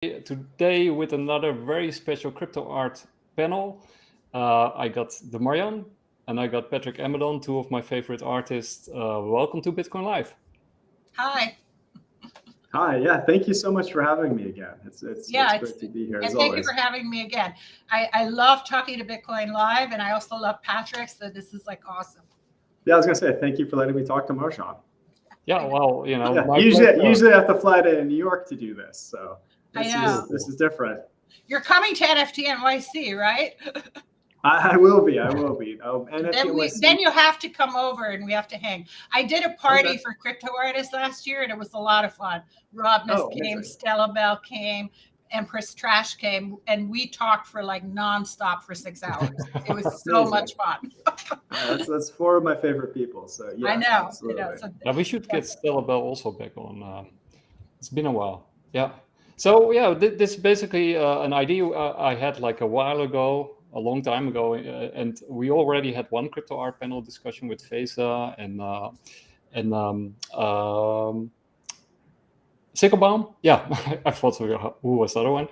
Today with another very special Cryptoart panel. I got Marian and I got Patrick Amadon, two of my favorite artists. Welcome to Bitcoin Live. Hi. Hi, yeah, thank you so much for having me again. It's great to be here as thank always. you for having me again. I love talking to Bitcoin Live, and I also love Patrick, so this is like awesome. Yeah, I was gonna say thank you for letting me talk to Marjan. Yeah, well, usually I have to fly to New York to do this, so this is different. You're coming to NFT NYC, right? I will be. NFT then you have to come over and we have to hang. I did a party for crypto artists last year, and it was a lot of fun. Robness came, Stella Bell came, Empress Trash came, and we talked for like nonstop for 6 hours. It was so much fun. That's four of my favorite people. So yeah, I know. So, we should get Stella Bell also back on. It's been a while. Yeah. So yeah, this is basically an idea I had like a while ago, a long time ago, and we already had one Cryptoart panel discussion with Vesa and Sickelbaum. Yeah, I thought so. Who was the other one?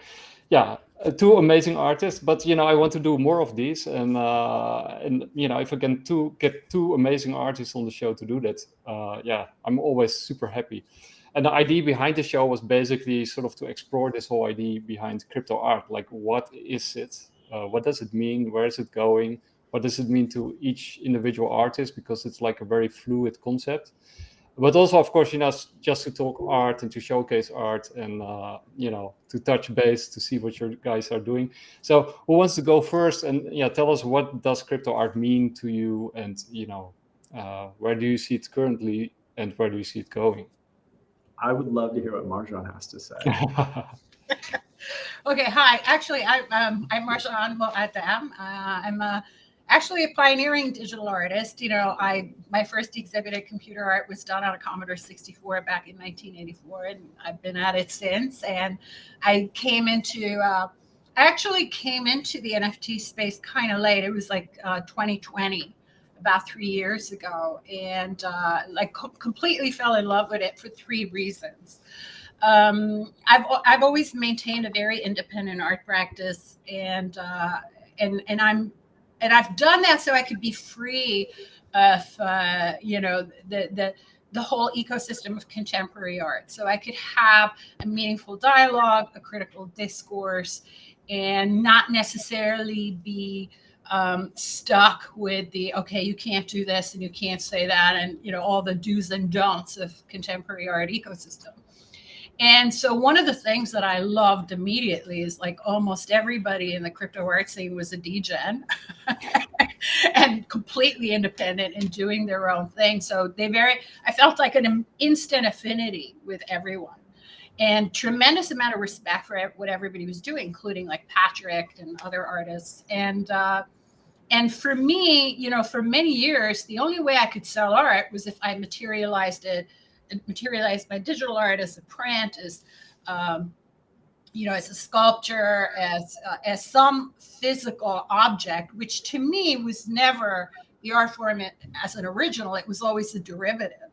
Yeah, two amazing artists. But I want to do more of these, and if I can get two amazing artists on the show to do that, yeah, I'm always super happy. And the idea behind the show was basically sort of to explore this whole idea behind crypto art. Like, what is it? What does it mean? Where is it going? What does it mean to each individual artist? Because it's like a very fluid concept. But also, of course, just to talk art and to showcase art and, to touch base, to see what your guys are doing. So who wants to go first and tell us what does crypto art mean to you, and, where do you see it currently and where do you see it going? I would love to hear what Marjan has to say. Okay, hi. Actually, I'm Marjan Moatem. I'm actually a pioneering digital artist. My first exhibited computer art was done on a Commodore 64 back in 1984, and I've been at it since. And I actually came into the NFT space kind of late. It was like 2020. About 3 years ago, and completely fell in love with it for 3 reasons. I've always maintained a very independent art practice, and I've done that so I could be free of the whole ecosystem of contemporary art. So I could have a meaningful dialogue, a critical discourse, and not necessarily be stuck with okay, you can't do this and you can't say that, and all the do's and don'ts of contemporary art ecosystem. And so one of the things that I loved immediately is like almost everybody in the crypto art scene was a degen and completely independent and doing their own thing. So I felt like an instant affinity with everyone. And tremendous amount of respect for what everybody was doing, including like Patrick and other artists. And for me, for many years, the only way I could sell art was if I materialized my digital art as a print, as as a sculpture, as some physical object, which to me was never the art form as an original. It was always a derivative.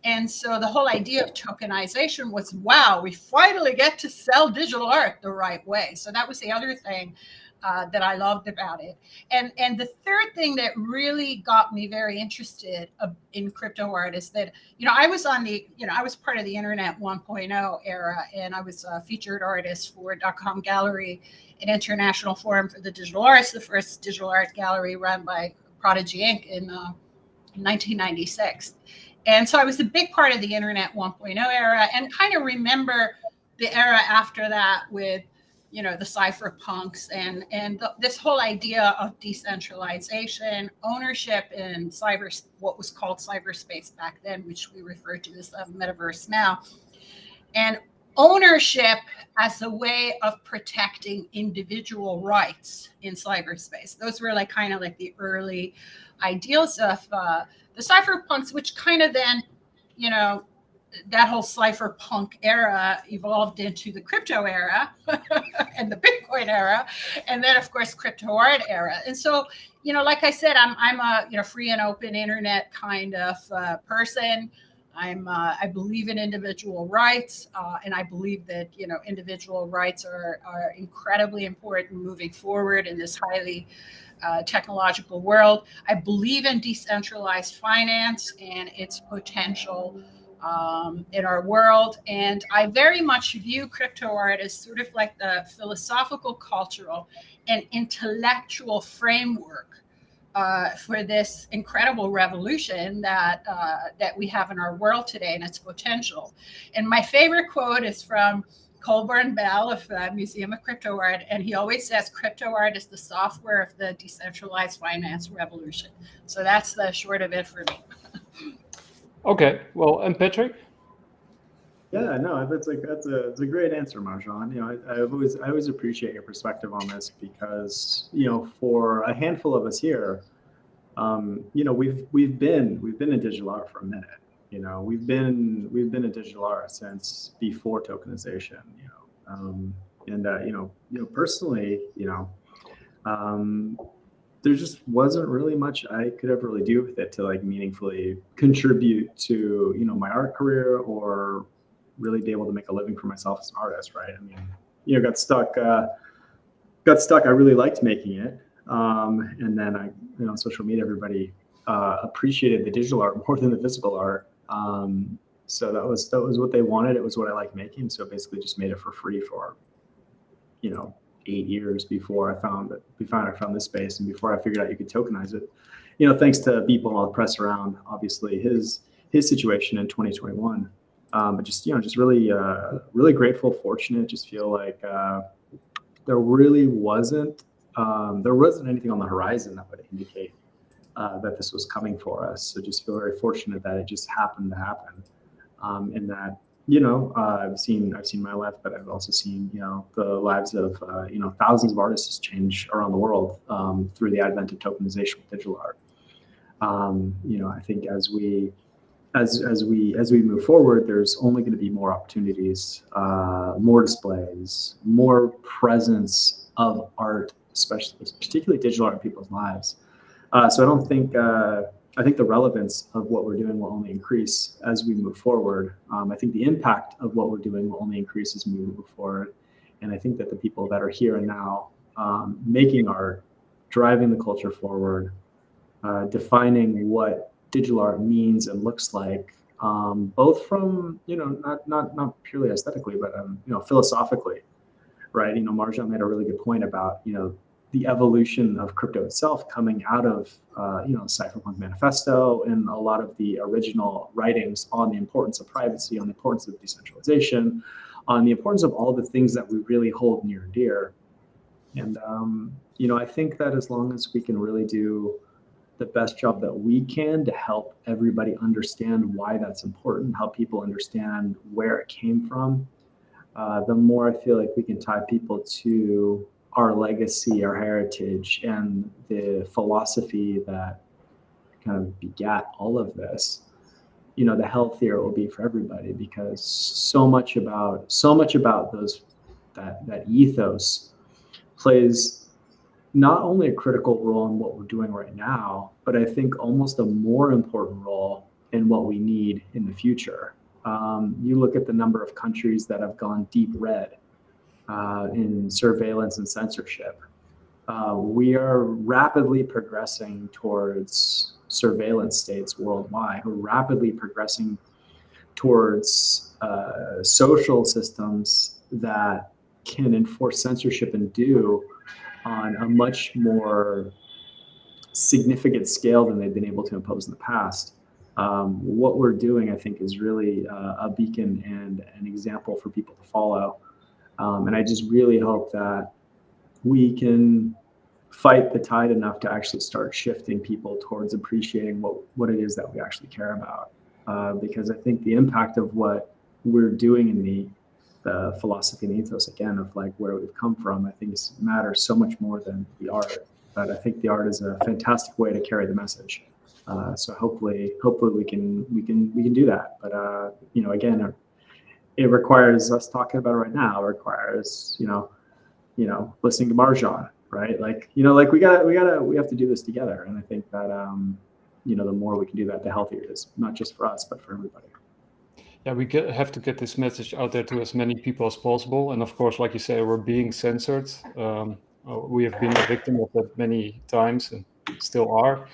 And so the whole idea of tokenization was, wow, we finally get to sell digital art the right way. So that was the other thing that I loved about it. And the third thing that really got me very interested in crypto art is that, I was I was part of the Internet 1.0 era, and I was a featured artist for .com Gallery, an international forum for the digital arts, the first digital art gallery run by Prodigy Inc. in 1996. And so I was a big part of the Internet 1.0 era, and kind of remember the era after that with, the cypherpunks and this whole idea of decentralization, ownership in what was called cyberspace back then, which we refer to as the metaverse now, and ownership as a way of protecting individual rights in cyberspace. Those were kind of the early ideals of the cypherpunks, which kind of then, that whole cypherpunk era evolved into the crypto era and the Bitcoin era, and then of course crypto art era. And so, like I said, I'm a free and open internet kind of person. I believe in individual rights, and I believe that individual rights are incredibly important moving forward in this highly technological world. I believe in decentralized finance and its potential in our world, and I very much view Cryptoart as sort of like the philosophical, cultural, and intellectual framework for this incredible revolution that we have in our world today and its potential. And my favorite quote is from Colburn Bell of the Museum of Cryptoart, and he always says Cryptoart is the software of the decentralized finance revolution. So that's the short of it for me. Okay, well, and Patrick? Yeah, no, that's a great answer, Marjan. I always appreciate your perspective on this because for a handful of us here, we've been in digital art for a minute. We've been in digital art since before tokenization. Personally, there just wasn't really much I could ever really do with it to like meaningfully contribute to my art career or really be able to make a living for myself as an artist, right? I mean, got stuck. I really liked making it, and then on social media, everybody appreciated the digital art more than the physical art. So that was what they wanted. It was what I liked making. So basically, just made it for free for 8 years before I found this space, and before I figured out you could tokenize it. Thanks to Beeple and all the press around, obviously his situation in 2021. But just really grateful, fortunate. Just feel like there really wasn't anything on the horizon that would indicate that this was coming for us. So just feel very fortunate that it just happened to happen, and that I've seen my life, but I've also seen the lives of thousands of artists change around the world through the advent of tokenization with digital art. I think as we move forward, there's only going to be more opportunities, more displays, more presence of art, particularly digital art in people's lives. So I don't think I think the relevance of what we're doing will only increase as we move forward. I think the impact of what we're doing will only increase as we move forward. And I think that the people that are here and now making art, driving the culture forward, defining what digital art means and looks like, both from not purely aesthetically, but philosophically, right? Marjan made a really good point about the evolution of crypto itself coming out of Cypherpunk Manifesto and a lot of the original writings on the importance of privacy, on the importance of decentralization, on the importance of all the things that we really hold near and dear. And I think that as long as we can really do the best job that we can to help everybody understand why that's important, help people understand where it came from, the more I feel like we can tie people to our legacy, our heritage, and the philosophy that kind of begat all of this, the healthier it will be for everybody, because so much about that ethos plays not only a critical role in what we're doing right now, but I think almost a more important role in what we need in the future. You look at the number of countries that have gone deep red in surveillance and censorship. We are rapidly progressing towards surveillance states worldwide. We're rapidly progressing towards social systems that can enforce censorship and do on a much more significant scale than they've been able to impose in the past. What we're doing, I think, is really a beacon and an example for people to follow. And I just really hope that we can fight the tide enough to actually start shifting people towards appreciating what it is that we actually care about. Because I think the impact of what we're doing in the philosophy and ethos, again, of like where we've come from, I think matters so much more than the art. But I think the art is a fantastic way to carry the message. So hopefully we can do that. But again, it requires us talking about it right now. It requires listening to Marjan, right? We have to do this together. And I think that the more we can do that, the healthier it is, not just for us, but for everybody. Yeah, we have to get this message out there to as many people as possible. And of course, like you say, we're being censored. We have been a victim of that many times and still are,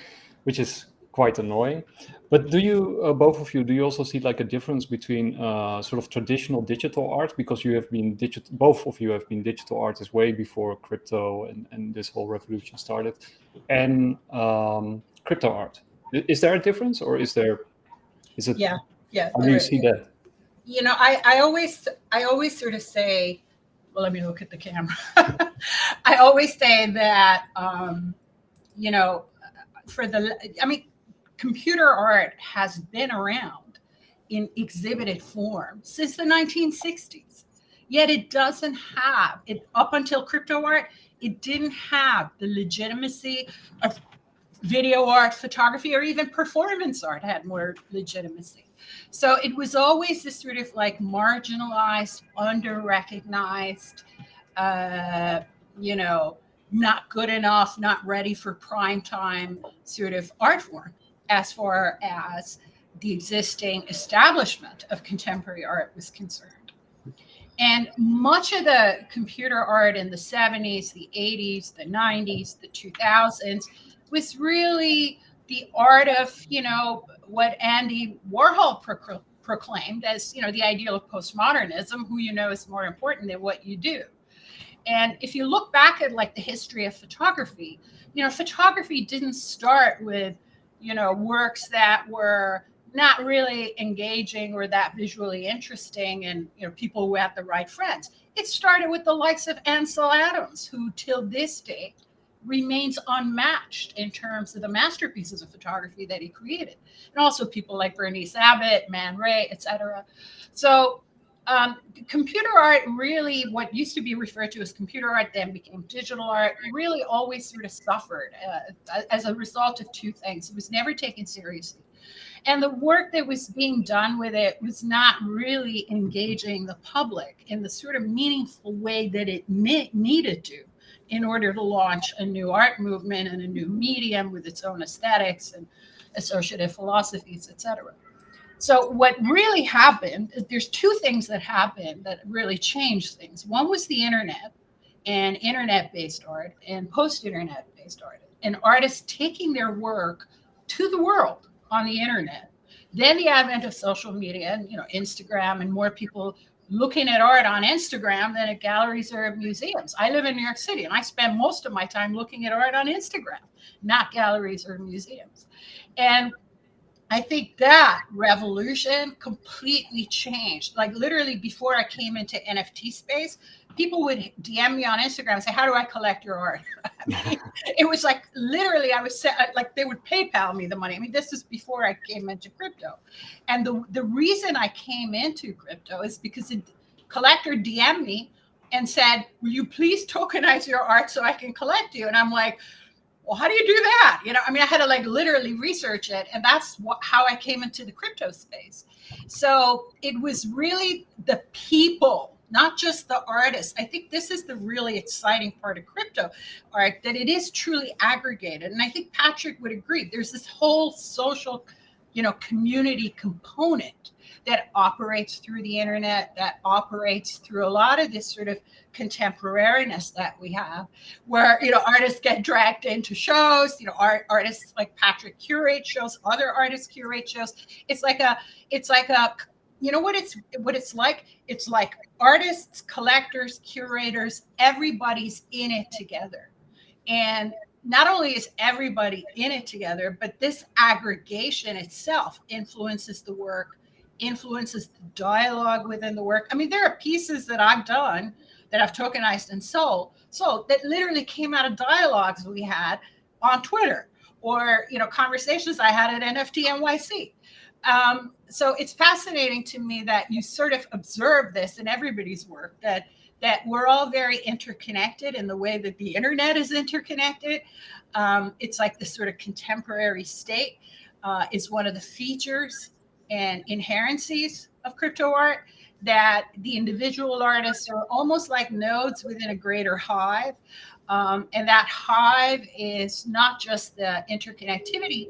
which is quite annoying. But do you, both of you, do you also see like a difference between sort of traditional digital art, because you have been both of you have been digital artists way before crypto and this whole revolution started, and crypto art? Is there a difference, or is it? Yeah, How do you see that? You know, I always sort of say, well, let me look at the camera. I always say that, you know, computer art has been around in exhibited form since the 1960s. Yet it doesn't have it up until crypto art. It didn't have the legitimacy of video art, photography, or even performance art had more legitimacy. So it was always this sort of like marginalized, under-recognized, you know, not good enough, not ready for prime time sort of art form as far as the existing establishment of contemporary art was concerned. And much of the computer art in the 70s, the 80s, the 90s, the 2000s was really the art of, you know, what Andy Warhol proclaimed as, you know, the ideal of postmodernism, who you know is more important than what you do. And if you look back at like the history of photography, you know, photography didn't start with, you know, works that were not really engaging or that visually interesting and, you know, people who had the right friends. It started with the likes of Ansel Adams, who till this day remains unmatched in terms of the masterpieces of photography that he created. And also people like Bernice Abbott, Man Ray, etc. So computer art, really what used to be referred to as computer art then became digital art, really always sort of suffered as a result of two things. It was never taken seriously. And the work that was being done with it was not really engaging the public in the sort of meaningful way that it needed to in order to launch a new art movement and a new medium with its own aesthetics and associative philosophies, etc. So what really happened, there's two things that happened that really changed things. One was the internet and internet-based art and post-internet-based art, and artists taking their work to the world on the internet. Then the advent of social media and, you know, Instagram, and more people looking at art on Instagram than at galleries or museums. I live in New York City and I spend most of my time looking at art on Instagram, not galleries or museums. And I think that revolution completely changed. Like literally before I came into NFT space, people would DM me on Instagram and say, how do I collect your art? I mean, it was like literally I was like they would PayPal me the money. I mean, this is before I came into crypto. And the reason I came into crypto is because a collector DM'd me and said, will you please tokenize your art so I can collect you? And I'm like, well, how do you do that? You know, I mean, I had to like literally research it. And that's how I came into the crypto space. So it was really the people, not just the artists. I think this is the really exciting part of crypto art, that it is truly aggregated. And I think Patrick would agree. There's this whole social, you know, community component that operates through the internet, that operates through a lot of this sort of contemporariness that we have, where, you know, artists get dragged into shows, you know, artists like Patrick curate shows, other artists curate shows. It's like a, you know what it's like? It's like artists, collectors, curators, everybody's in it together. And not only is everybody in it together, but this aggregation itself influences the work, influences the dialogue within the work. I mean, there are pieces that I've done that I've tokenized and sold that literally came out of dialogues we had on Twitter, or, you know, conversations I had at NFT NYC. So it's fascinating to me that you sort of observe this in everybody's work, that we're all very interconnected in the way that the internet is interconnected. It's like this sort of contemporary state is one of the features and inherencies of crypto art, that the individual artists are almost like nodes within a greater hive. And that hive is not just the interconnectivity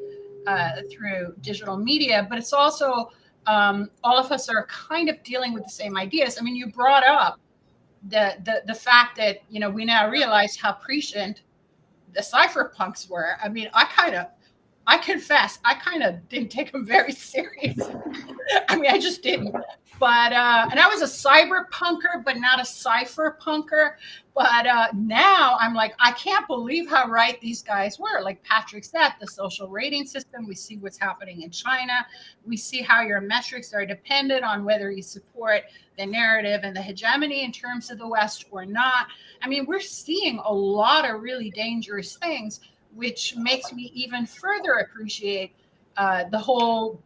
through digital media, but it's also all of us are kind of dealing with the same ideas. I mean, you brought up the fact that, you know, we now realize how prescient the cypherpunks were. I mean, I confess, I kind of didn't take them very seriously. I mean, I just didn't. But and I was a cyberpunker, but not a cypherpunker. But now I'm like, I can't believe how right these guys were. Like Patrick said, the social rating system. We see what's happening in China. We see how your metrics are dependent on whether you support the narrative and the hegemony in terms of the West or not. I mean, we're seeing a lot of really dangerous things, which makes me even further appreciate the whole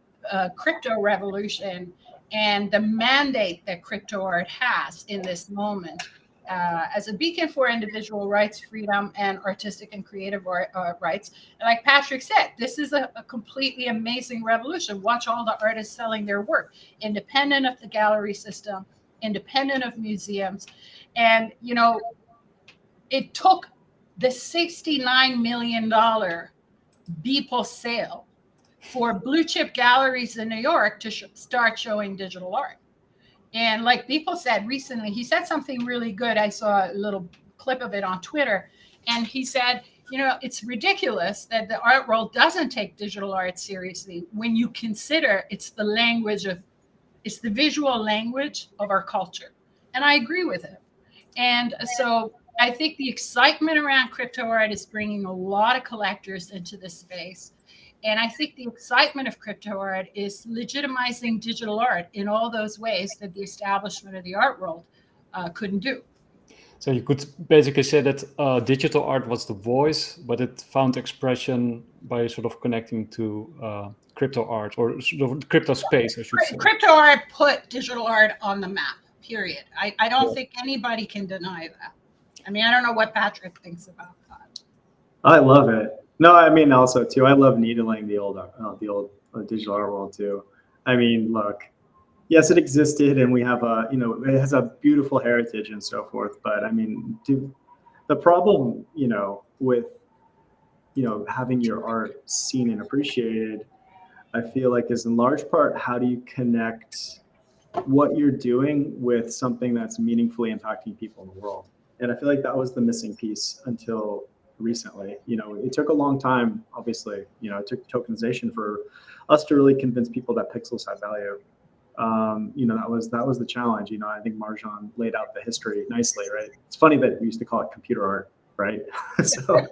crypto revolution and the mandate that Cryptoart has in this moment as a beacon for individual rights, freedom, and artistic and creative rights. And like Patrick said, this is a completely amazing revolution. Watch all the artists selling their work, independent of the gallery system, independent of museums. And, you know, it took the $69 million Beeple sale for blue chip galleries in New York to start showing digital art. And like Beeple said recently, he said something really good. I saw a little clip of it on Twitter. And he said, you know, it's ridiculous that the art world doesn't take digital art seriously when you consider it's the visual language of our culture. And I agree with it. And so I think the excitement around Cryptoart is bringing a lot of collectors into this space. And I think the excitement of Cryptoart is legitimizing digital art in all those ways that the establishment of the art world couldn't do. So you could basically say that digital art was the voice, but it found expression by sort of connecting to crypto art, or sort of crypto space, I should say. Cryptoart put digital art on the map, period. I don't think anybody can deny that. I mean, I don't know what Patrick thinks about that. I love it. No, I mean, also too, I love needling the old digital art world too. I mean, look, yes, it existed, and we have a, you know, it has a beautiful heritage and so forth. But I mean, the problem, you know, with, you know, having your art seen and appreciated, I feel like is in large part, how do you connect what you're doing with something that's meaningfully impacting people in the world? And I feel like that was the missing piece until recently. You know, it took a long time, obviously. You know, it took tokenization for us to really convince people that pixels had value. You know, that was the challenge. You know, I think Marjan laid out the history nicely, right? It's funny that we used to call it computer art, right? So,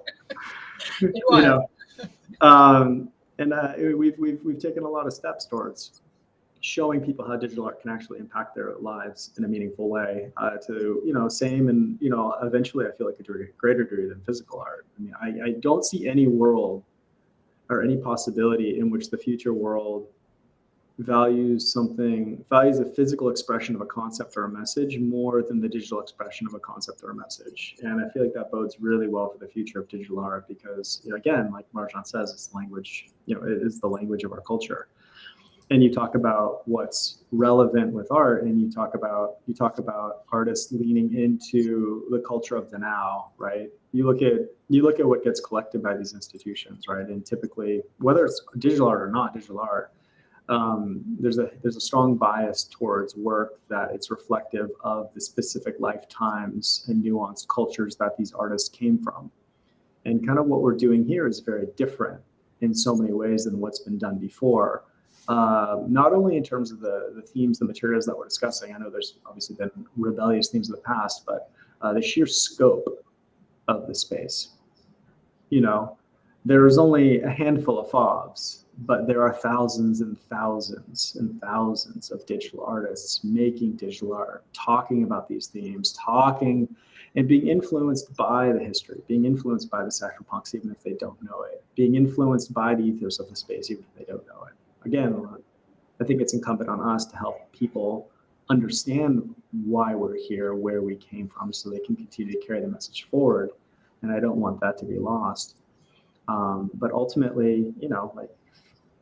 you know, and we've taken a lot of steps towards showing people how digital art can actually impact their lives in a meaningful way, to, you know, same and, you know, eventually I feel like a greater degree than physical art. I mean, I don't see any world or any possibility in which the future world values a physical expression of a concept or a message more than the digital expression of a concept or a message. And I feel like that bodes really well for the future of digital art because, you know, again, like Marjan says, it's language, you know, it is the language of our culture. And you talk about what's relevant with art, and you talk about artists leaning into the culture of the now, right? You look at what gets collected by these institutions, right? And typically, whether it's digital art or not digital art, there's a strong bias towards work that it's reflective of the specific lifetimes and nuanced cultures that these artists came from. And kind of what we're doing here is very different in so many ways than what's been done before. Not only in terms of the themes, the materials that we're discussing. I know there's obviously been rebellious themes in the past, but the sheer scope of the space. You know, there's only a handful of FOBs, but there are thousands and thousands and thousands of digital artists making digital art, talking about these themes, talking and being influenced by the history, being influenced by the cypherpunks, even if they don't know it, being influenced by the ethos of the space, even if they don't know it. Again, I think it's incumbent on us to help people understand why we're here, where we came from, so they can continue to carry the message forward. And I don't want that to be lost. But ultimately, you know, like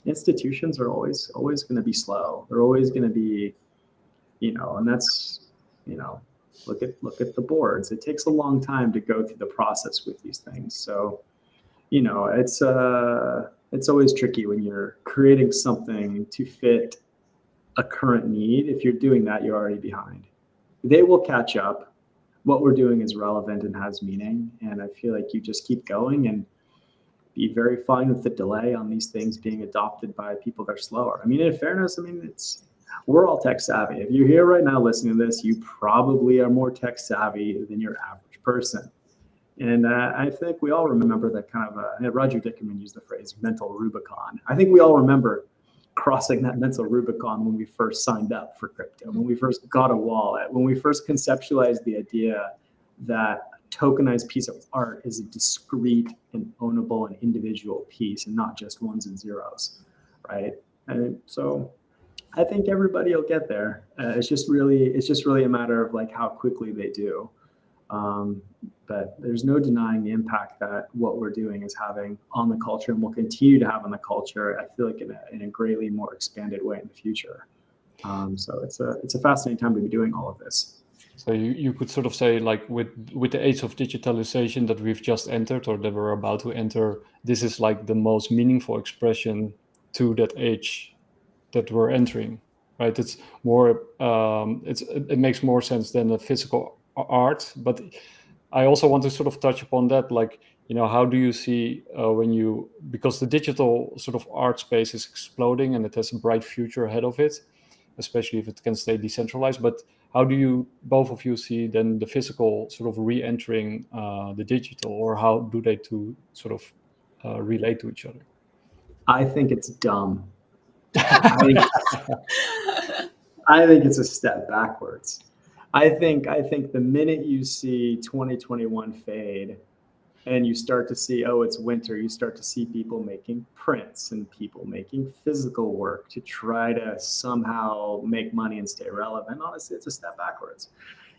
institutions are always going to be slow. They're always going to be, you know, and that's, you know, look at the boards. It takes a long time to go through the process with these things. So, you know, it's always tricky when you're creating something to fit a current need, if you're doing that, you're already behind. They will catch up. What we're doing is relevant and has meaning. And I feel like you just keep going and be very fine with the delay on these things being adopted by people that are slower. I mean, in fairness, I mean, we're all tech savvy. If you're here right now listening to this, you probably are more tech savvy than your average person. And I think we all remember that kind of, Roger Dickerman used the phrase mental Rubicon. I think we all remember crossing that mental Rubicon when we first signed up for crypto, when we first got a wallet, when we first conceptualized the idea that a tokenized piece of art is a discrete and ownable and individual piece and not just ones and zeros, right? And so I think everybody will get there. It's just really a matter of like how quickly they do. But there's no denying the impact that what we're doing is having on the culture and will continue to have on the culture. I feel like in a greatly more expanded way in the future. So it's a fascinating time to be doing all of this. So you could sort of say, like, with the age of digitalization that we've just entered or that we're about to enter, this is like the most meaningful expression to that age that we're entering, right? It's more, it makes more sense than a physical art. But I also want to sort of touch upon that, like, how do you see because the digital sort of art space is exploding and it has a bright future ahead of it, especially if it can stay decentralized. But how do you, both of you, see then the physical sort of re-entering the digital, or how do they two sort of relate to each other? I think it's dumb. I think it's a step backwards. I think the minute you see 2021 fade and you start to see, oh, it's winter, you start to see people making prints and people making physical work to try to somehow make money and stay relevant. Honestly, it's a step backwards.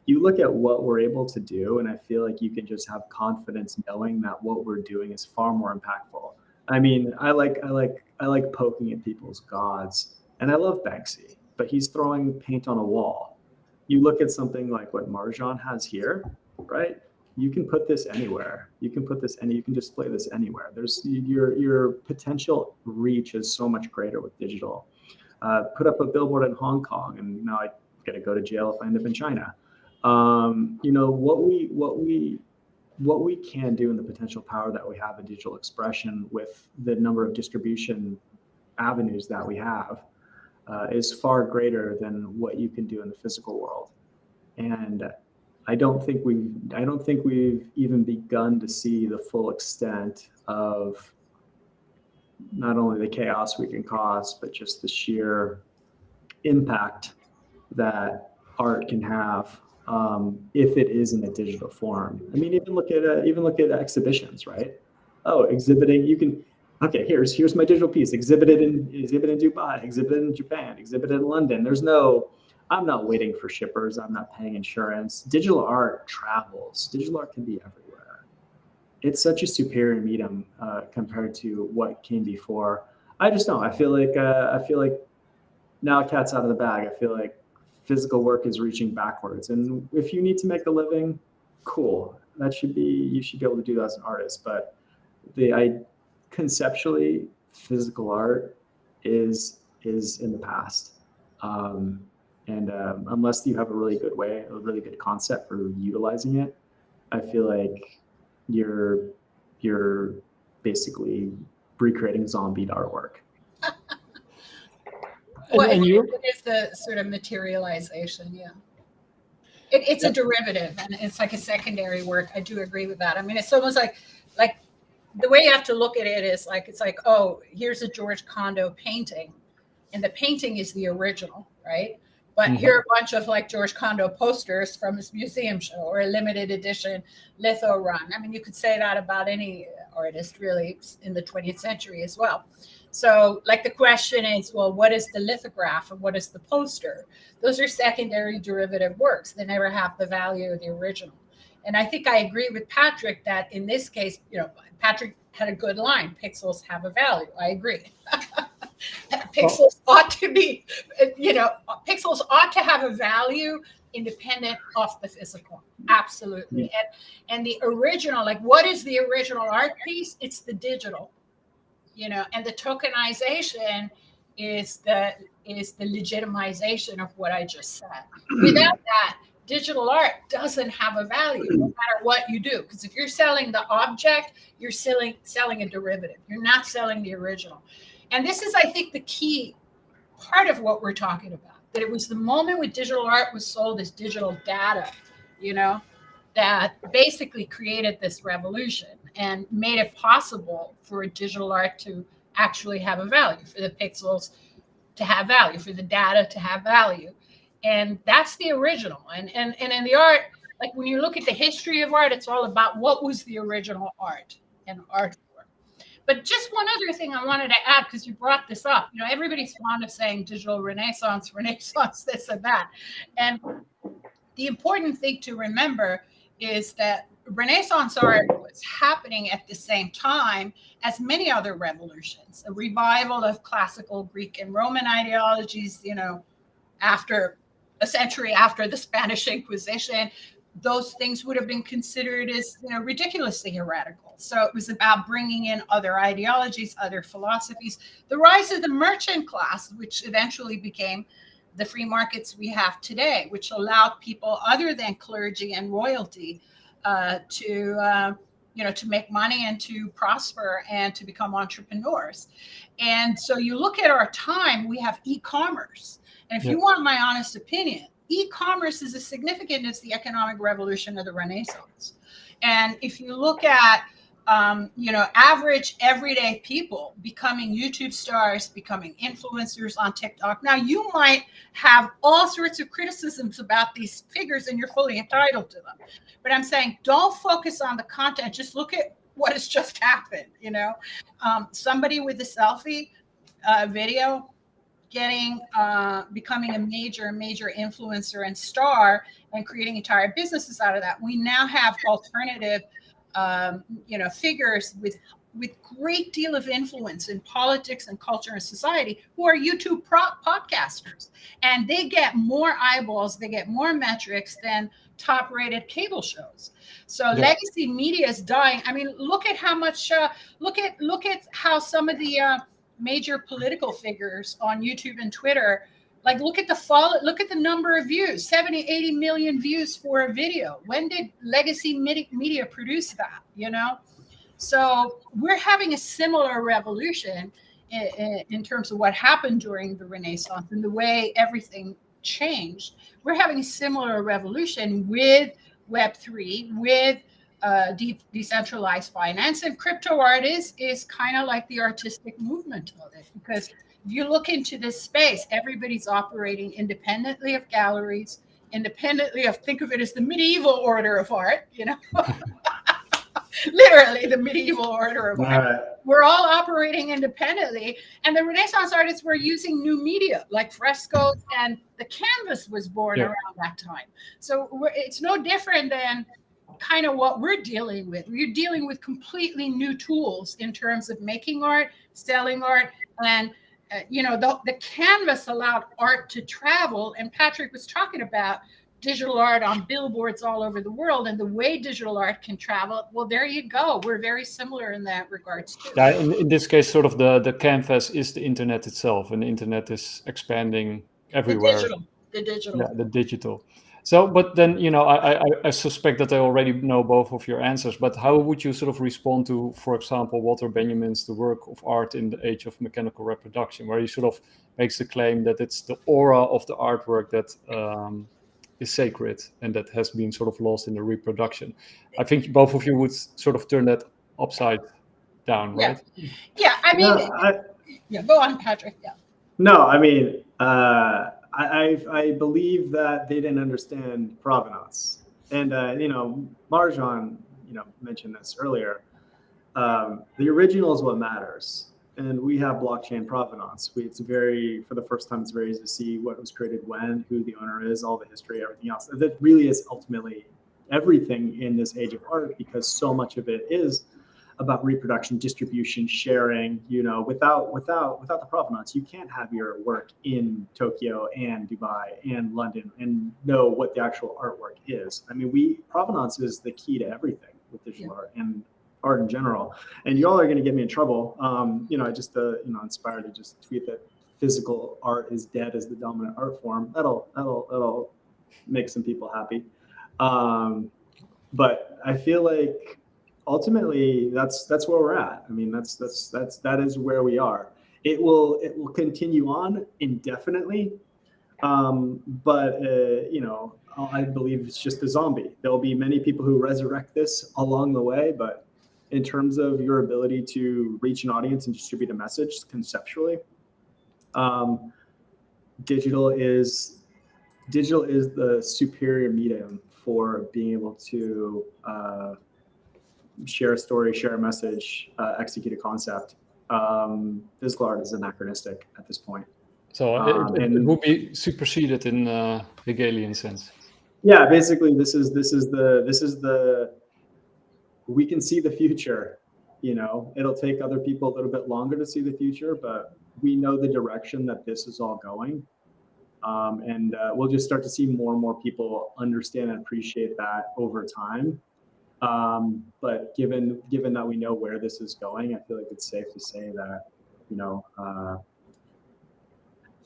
You look at what we're able to do, and I feel like you can just have confidence knowing that what we're doing is far more impactful. I mean, I like poking at people's gods, and I love Banksy, but he's throwing paint on a wall. You look at something like what Marjan has here, right? You can put this anywhere. You can display this anywhere. Your potential reach is so much greater with digital. Put up a billboard in Hong Kong, and now I gotta go to jail if I end up in China. What we can do and the potential power that we have in digital expression with the number of distribution avenues that we have is far greater than what you can do in the physical world. And I don't think we've even begun to see the full extent of not only the chaos we can cause, but just the sheer impact that art can have if it is in a digital form. I mean, even look at exhibitions, right? Oh, exhibiting, you can. Okay, here's my digital piece. Exhibit it in Dubai. Exhibit it in Japan. Exhibit it in London. I'm not waiting for shippers. I'm not paying insurance. Digital art travels. Digital art can be everywhere. It's such a superior medium compared to what came before. I just know. I feel like now cat's out of the bag. I feel like physical work is reaching backwards. And if you need to make a living, cool. You should be able to do that as an artist. But conceptually, physical art is in the past. And unless you have a really good concept for utilizing it, I feel like you're basically recreating zombie artwork. Well, it is the sort of materialization, yeah. It's a derivative, and it's like a secondary work. I do agree with that. I mean, it's almost like the way you have to look at it is like, it's like, oh, here's a George Condo painting, and the painting is the original, right? But here are a bunch of like George Condo posters from his museum show or a limited edition litho run. I mean, you could say that about any artist really in the 20th century as well. So like the question is, well, what is the lithograph and what is the poster? Those are secondary derivative works. They never have the value of the original. And I think I agree with Patrick that in this case, Patrick had a good line. Pixels have a value. I agree. Pixels ought to be, pixels ought to have a value independent of the physical. Absolutely. And the original, like what is the original art piece? It's the digital, and the tokenization is the is the legitimization of what I just said. Without that, digital art doesn't have a value no matter what you do. Because if you're selling the object, you're selling a derivative. You're not selling the original. And this is, I think, the key part of what we're talking about, that it was the moment when digital art was sold as digital data, that basically created this revolution and made it possible for digital art to actually have a value, for the pixels to have value, for the data to have value. And that's the original. And in the art, like when you look at the history of art, it's all about what was the original art and art. But just one other thing I wanted to add, because you brought this up, everybody's fond of saying digital renaissance, this and that. And the important thing to remember is that Renaissance art was happening at the same time as many other revolutions, a revival of classical Greek and Roman ideologies, after a century after the Spanish Inquisition. Those things would have been considered as ridiculously heretical. So it was about bringing in other ideologies, other philosophies, the rise of the merchant class, which eventually became the free markets we have today, which allowed people other than clergy and royalty to make money and to prosper and to become entrepreneurs. And so you look at our time, we have e-commerce. And if you want my honest opinion, e-commerce is as significant as the economic revolution of the Renaissance. And if you look at, average everyday people becoming YouTube stars, becoming influencers on TikTok. Now, you might have all sorts of criticisms about these figures and you're fully entitled to them. But I'm saying don't focus on the content. Just look at what has just happened. Somebody with a selfie video becoming a major influencer and star and creating entire businesses out of that. We now have alternative figures with great deal of influence in politics and culture and society who are YouTube podcasters, and they get more eyeballs, they get more metrics than top rated cable shows. So legacy media is dying. I mean, look at how much look at how some of the major political figures on YouTube and Twitter, like look at the number of views, 70, 80 million views for a video. When did legacy media produce that? So we're having a similar revolution in terms of what happened during the Renaissance and the way everything changed. We're having a similar revolution with Web3, with decentralized finance, and crypto art is kind of like the artistic movement of it, because if you look into this space, everybody's operating independently of galleries, independently of, think of it as the medieval order of art, literally the medieval order of art. We're all operating independently, and the Renaissance artists were using new media like frescoes, and the canvas was born around that time. So it's no different than kind of what we're dealing with. We're dealing with completely new tools in terms of making art, selling art, and the canvas allowed art to travel. And Patrick was talking about digital art on billboards all over the world and the way digital art can travel. Well, there you go. We're very similar in that regards too. Yeah, in this case, sort of the canvas is the internet itself, and the internet is expanding everywhere. The digital. Yeah, the digital. So, but then, I suspect that I already know both of your answers, but how would you sort of respond to, for example, Walter Benjamin's The Work of Art in the Age of Mechanical Reproduction, where he sort of makes the claim that it's the aura of the artwork that is sacred and that has been sort of lost in the reproduction? I think both of you would sort of turn that upside down, right? Yeah, I mean, go on, Patrick. Yeah. No, I mean, I believe that they didn't understand provenance, and Marjan, mentioned this earlier. The original is what matters, and we have blockchain provenance. For the first time, it's very easy to see what was created when, who the owner is, all the history, everything else. That really is ultimately everything in this age of art, because so much of it is about reproduction, distribution, sharing. Without the provenance, you can't have your work in Tokyo and Dubai and London and know what the actual artwork is. I mean, provenance is the key to everything with digital art and art in general. And y'all are going to get me in trouble. I just inspired to just tweet that physical art is dead as the dominant art form, that'll make some people happy. But I feel like ultimately that's where we're at. I mean, that is where we are. It will continue on indefinitely, but I believe it's just a zombie. There'll be many people who resurrect this along the way, but in terms of your ability to reach an audience and distribute a message conceptually, digital is the superior medium for being able to share a story, share a message, execute a concept. Physical art is anachronistic at this point. So it will be superseded in Hegelian sense. Yeah, basically, this is the we can see the future. It'll take other people a little bit longer to see the future, but we know the direction that this is all going. And we'll just start to see more and more people understand and appreciate that over time. But given that we know where this is going, I feel like it's safe to say that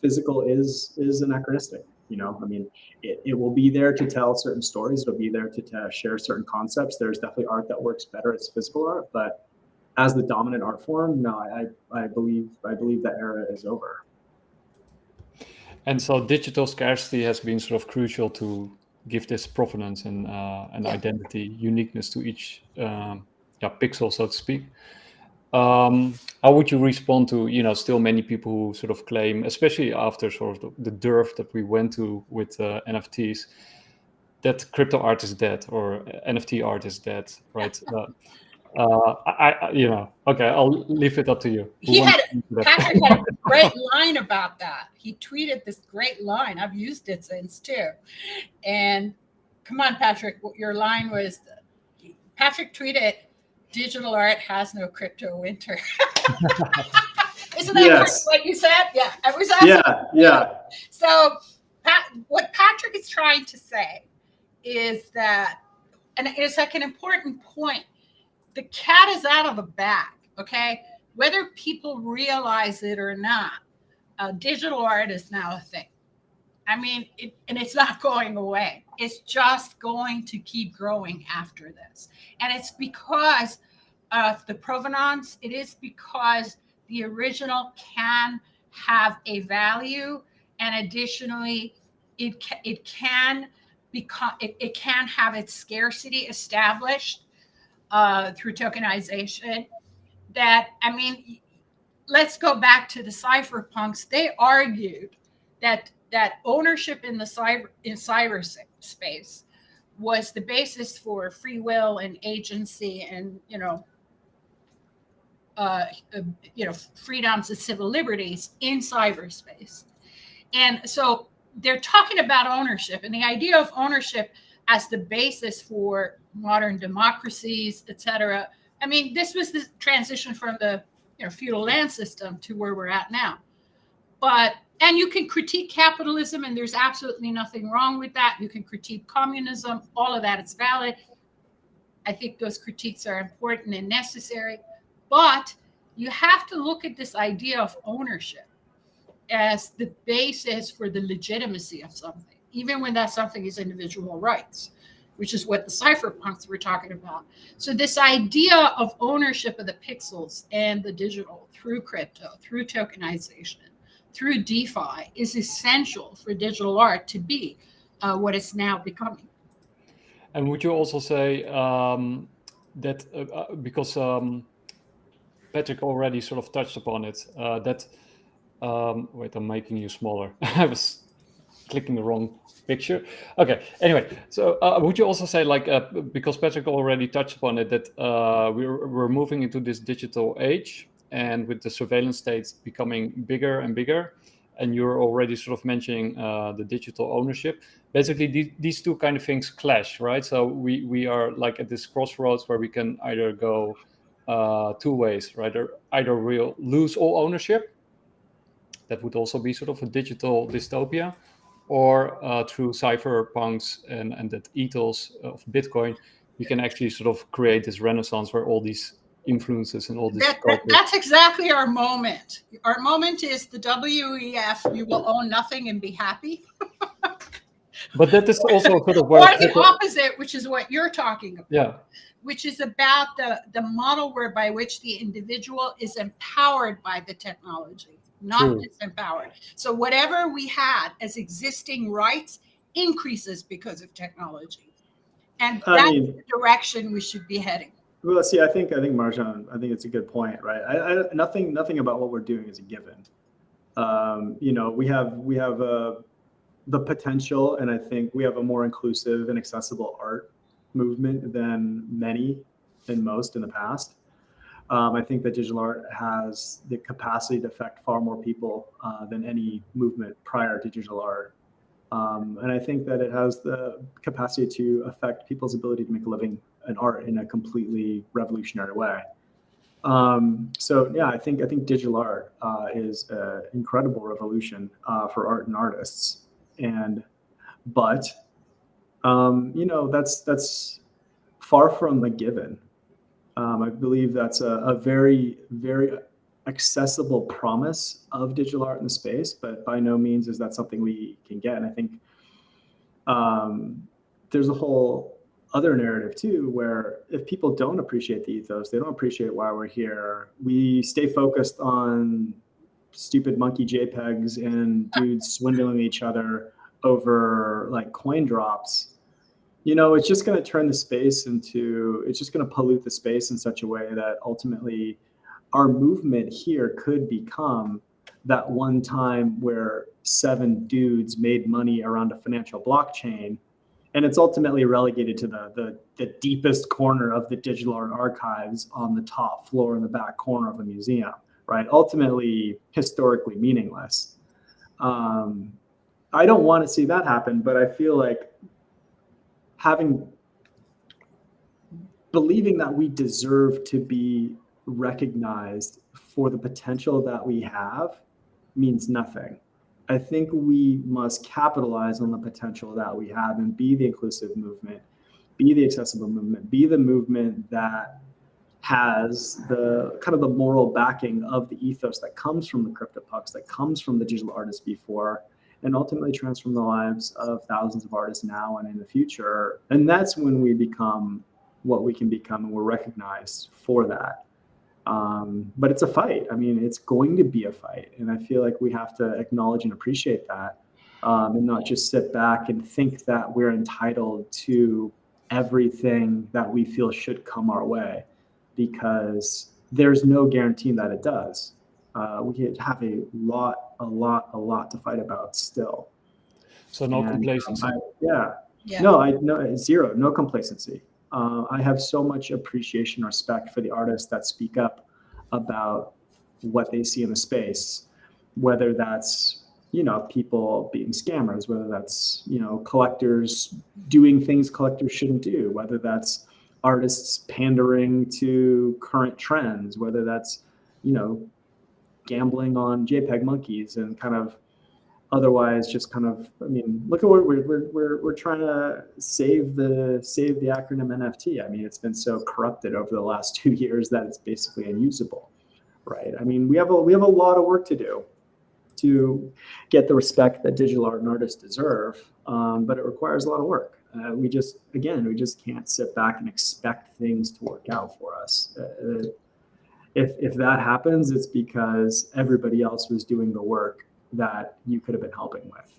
physical is anachronistic. I mean, it will be there to tell certain stories. It'll be there to share certain concepts. There's definitely art that works better as physical art, but as the dominant art form, no, I believe that era is over. And so digital scarcity has been sort of crucial to give this provenance and identity, uniqueness to each pixel, so to speak. How would you respond to still many people who sort of claim, especially after sort of the dearth that we went to with NFTs, that crypto art is dead or NFT art is dead, right? Okay, I'll leave it up to you. Patrick had a great line about that. He tweeted this great line. I've used it since too. And come on, Patrick, your line was, Patrick tweeted, digital art has no crypto winter. Isn't that what you said? Yeah. It was yeah. So what Patrick is trying to say is that, and it's like an important point, the cat is out of the bag, okay? Whether people realize it or not, digital art is now a thing. I mean, it's not going away. It's just going to keep growing after this. And it's because of the provenance. It is because the original can have a value. And additionally, it can have its scarcity established through tokenization. That, I mean, let's go back to the cypherpunks. They argued that ownership in cyberspace was the basis for free will and agency and freedoms and civil liberties in cyberspace. And so they're talking about ownership and the idea of ownership as the basis for modern democracies, et cetera. I mean, this was the transition from the feudal land system to where we're at now. And you can critique capitalism, and there's absolutely nothing wrong with that. You can critique communism. All of that is valid. I think those critiques are important and necessary. But you have to look at this idea of ownership as the basis for the legitimacy of something, even when that something is individual rights, which is what the cypherpunks were talking about. So this idea of ownership of the pixels and the digital through crypto, through tokenization, through DeFi is essential for digital art to be what it's now becoming. And would you also say that because Patrick already sort of touched upon it, wait, I'm making you smaller. I was clicking the wrong picture. Okay, anyway, so would you also say, because Patrick already touched upon it, that we're moving into this digital age, and with the surveillance states becoming bigger and bigger, and you're already sort of mentioning the digital ownership, basically these two kind of things clash, right? So we are like at this crossroads where we can either go two ways, right? Either we'll lose all ownership, that would also be sort of a digital dystopia, or through cypherpunks and that ethos of Bitcoin, we can actually sort of create this renaissance where all these influences and all this that's exactly our moment. Our moment is the WEF, you will own nothing and be happy. But that is also sort of or where the opposite, which is what you're talking about. Yeah. Which is about the model whereby which the individual is empowered by the technology, not disempowered. So whatever we had as existing rights increases because of technology. And that's the direction we should be heading. Well, see, I think Marjan, I think it's a good point, right? Nothing about what we're doing is a given. You know, we have the potential, and I think we have a more inclusive and accessible art movement than many and most in the past. I think that digital art has the capacity to affect far more people than any movement prior to digital art. And I think that it has the capacity to affect people's ability to make a living in art in a completely revolutionary way. So yeah, I think digital art is an incredible revolution for art and artists. But you know, that's far from a given. I believe that's a very, very accessible promise of digital art in the space, but by no means is that something we can get. And I think there's a whole other narrative too, where if people don't appreciate the ethos, they don't appreciate why we're here, we stay focused on stupid monkey JPEGs and dudes swindling each other over like coin drops. You know, it's just going to turn the space into, it's just going to pollute the space in such a way that ultimately our movement here could become that one time where 7 dudes made money around a financial blockchain. And it's ultimately relegated to the deepest corner of the digital art archives on the top floor in the back corner of a museum, right? Ultimately, historically meaningless. I don't want to see that happen, but I feel like believing that we deserve to be recognized for the potential that we have means nothing. I think we must capitalize on the potential that we have and be the inclusive movement, be the accessible movement, be the movement that has the kind of the moral backing of the ethos that comes from the CryptoPunks, that comes from the digital artists before, and ultimately transform the lives of thousands of artists now and in the future. And that's when we become what we can become, and we're recognized for that. But it's a fight. I mean, it's going to be a fight. And I feel like we have to acknowledge and appreciate that, and not just sit back and think that we're entitled to everything that we feel should come our way, because there's no guarantee that it does. We have a lot to fight about still. So no complacency. Zero, no complacency. I have so much appreciation and respect for the artists that speak up about what they see in the space, whether that's, you know, people being scammers, whether that's, you know, collectors doing things collectors shouldn't do, whether that's artists pandering to current trends, whether that's, you know, gambling on JPEG monkeys and kind of otherwise just kind of, I mean, look at what we're trying to save the acronym NFT. I mean, it's been so corrupted over the last 2 years that it's basically unusable, right? I mean, we have a lot of work to do to get the respect that digital art and artists deserve, but it requires a lot of work. We just can't sit back and expect things to work out for us. If that happens, it's because everybody else was doing the work that you could have been helping with.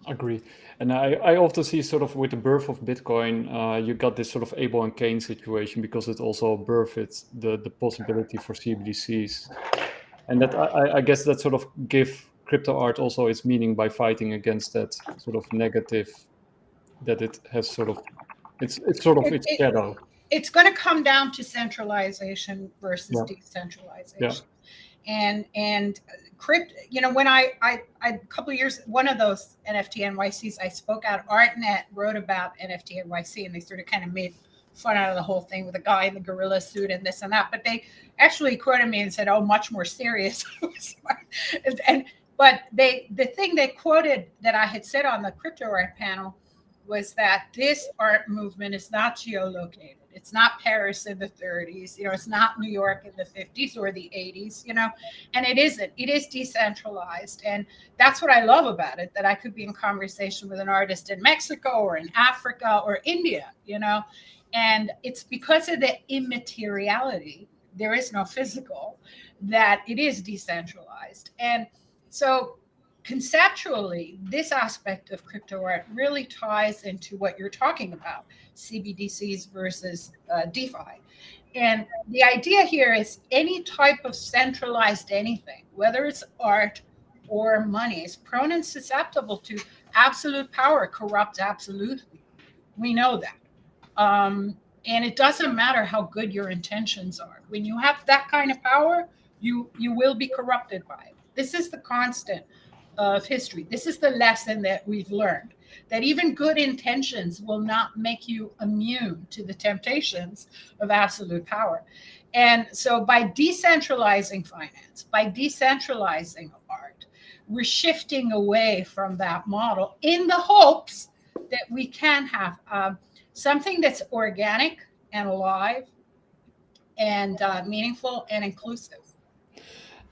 Agree. And I often see sort of with the birth of Bitcoin, you got this sort of Abel and Cain situation, because it also birthed the possibility for CBDCs. And that I guess that sort of give crypto art also its meaning by fighting against that sort of negative that it has sort of, it's shadow. It's going to come down to centralization versus decentralization. And crypto, you know, when I a couple of years, one of those NFT NYCs, I spoke out, ArtNet wrote about NFT NYC, and they sort of kind of made fun out of the whole thing with a guy in the gorilla suit and this and that. But they actually quoted me and said, "Oh, much more serious." But the thing they quoted that I had said on the Cryptoart panel was that this art movement is not geolocated. It's not Paris in the 30s, it's not New York in the 50s or the 80s, and it isn't. It is decentralized. And that's what I love about it, that I could be in conversation with an artist in Mexico or in Africa or India, and it's because of the immateriality, there is no physical, that it is decentralized. And so conceptually, this aspect of crypto art really ties into what you're talking about, CBDCs versus DeFi. And the idea here is any type of centralized anything, whether it's art or money, is prone and susceptible to absolute power, corrupt absolutely. We know that. And it doesn't matter how good your intentions are. When you have that kind of power, you will be corrupted by it. This is the constant of history. This is the lesson that we've learned, that even good intentions will not make you immune to the temptations of absolute power. And so by decentralizing finance, by decentralizing art, we're shifting away from that model in the hopes that we can have something that's organic and alive and meaningful and inclusive.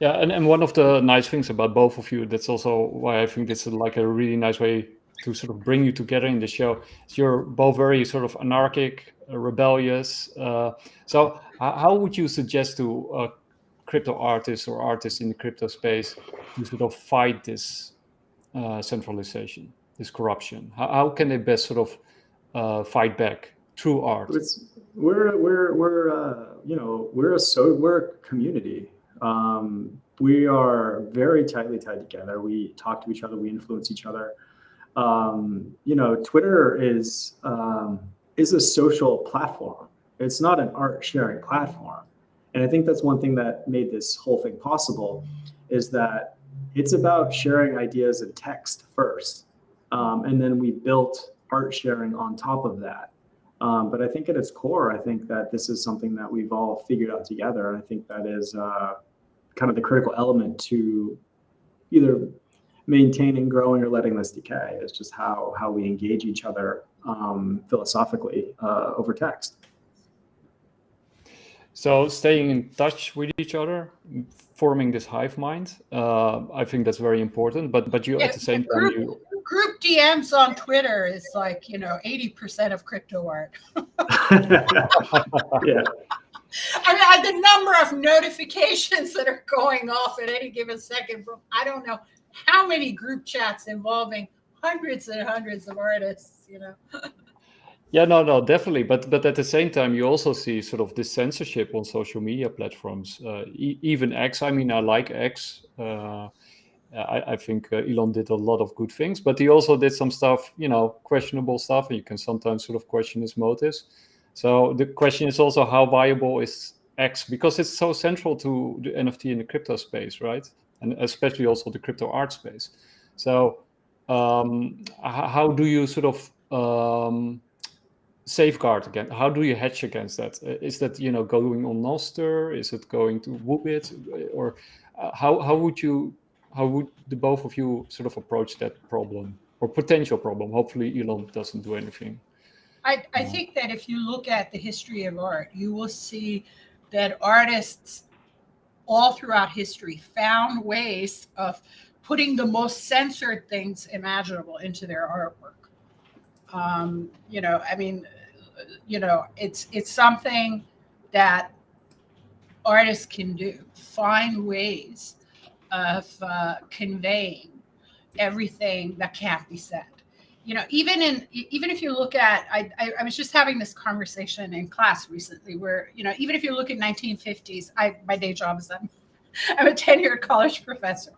Yeah, and one of the nice things about both of you, that's also why I think this is like a really nice way to sort of bring you together in the show, is you're both very sort of anarchic, rebellious. So how would you suggest to crypto artists or artists in the crypto space to sort of fight this centralization, this corruption? How can they best sort of fight back through art? We're a community. We are very tightly tied together. We talk to each other. We influence each other. Twitter is a social platform. It's not an art sharing platform. And I think that's one thing that made this whole thing possible, is that it's about sharing ideas in text first. And then we built art sharing on top of that. But I think at its core, I think that this is something that we've all figured out together. And I think that is kind of the critical element to either maintaining, growing, or letting this decay. It's just how we engage each other philosophically over text. So staying in touch with each other, forming this hive mind, I think that's very important. But you at the same time, group DMs on Twitter is like 80% of crypto art. Yeah. I mean, the number of notifications that are going off at any given second from I don't know how many group chats involving hundreds and hundreds of artists. Yeah, no, definitely. But at the same time, you also see sort of this censorship on social media platforms, even X. I mean, I like X. I think Elon did a lot of good things, but he also did some stuff, questionable stuff, and you can sometimes sort of question his motives. So the question is also, how viable is X? Because it's so central to the NFT and the crypto space, right? And especially also the crypto art space. So how do you sort of safeguard against? How do you hedge against that? Is that going on Nostr? Is it going to Woobit? Or how would the both of you sort of approach that problem or potential problem? Hopefully Elon doesn't do anything. I think that if you look at the history of art, you will see that artists all throughout history found ways of putting the most censored things imaginable into their artwork. It's something that artists can do, find ways of conveying everything that can't be said. Even if you look at, I was just having this conversation in class recently where, even if you look at 1950s, my day job is I'm a tenured college professor.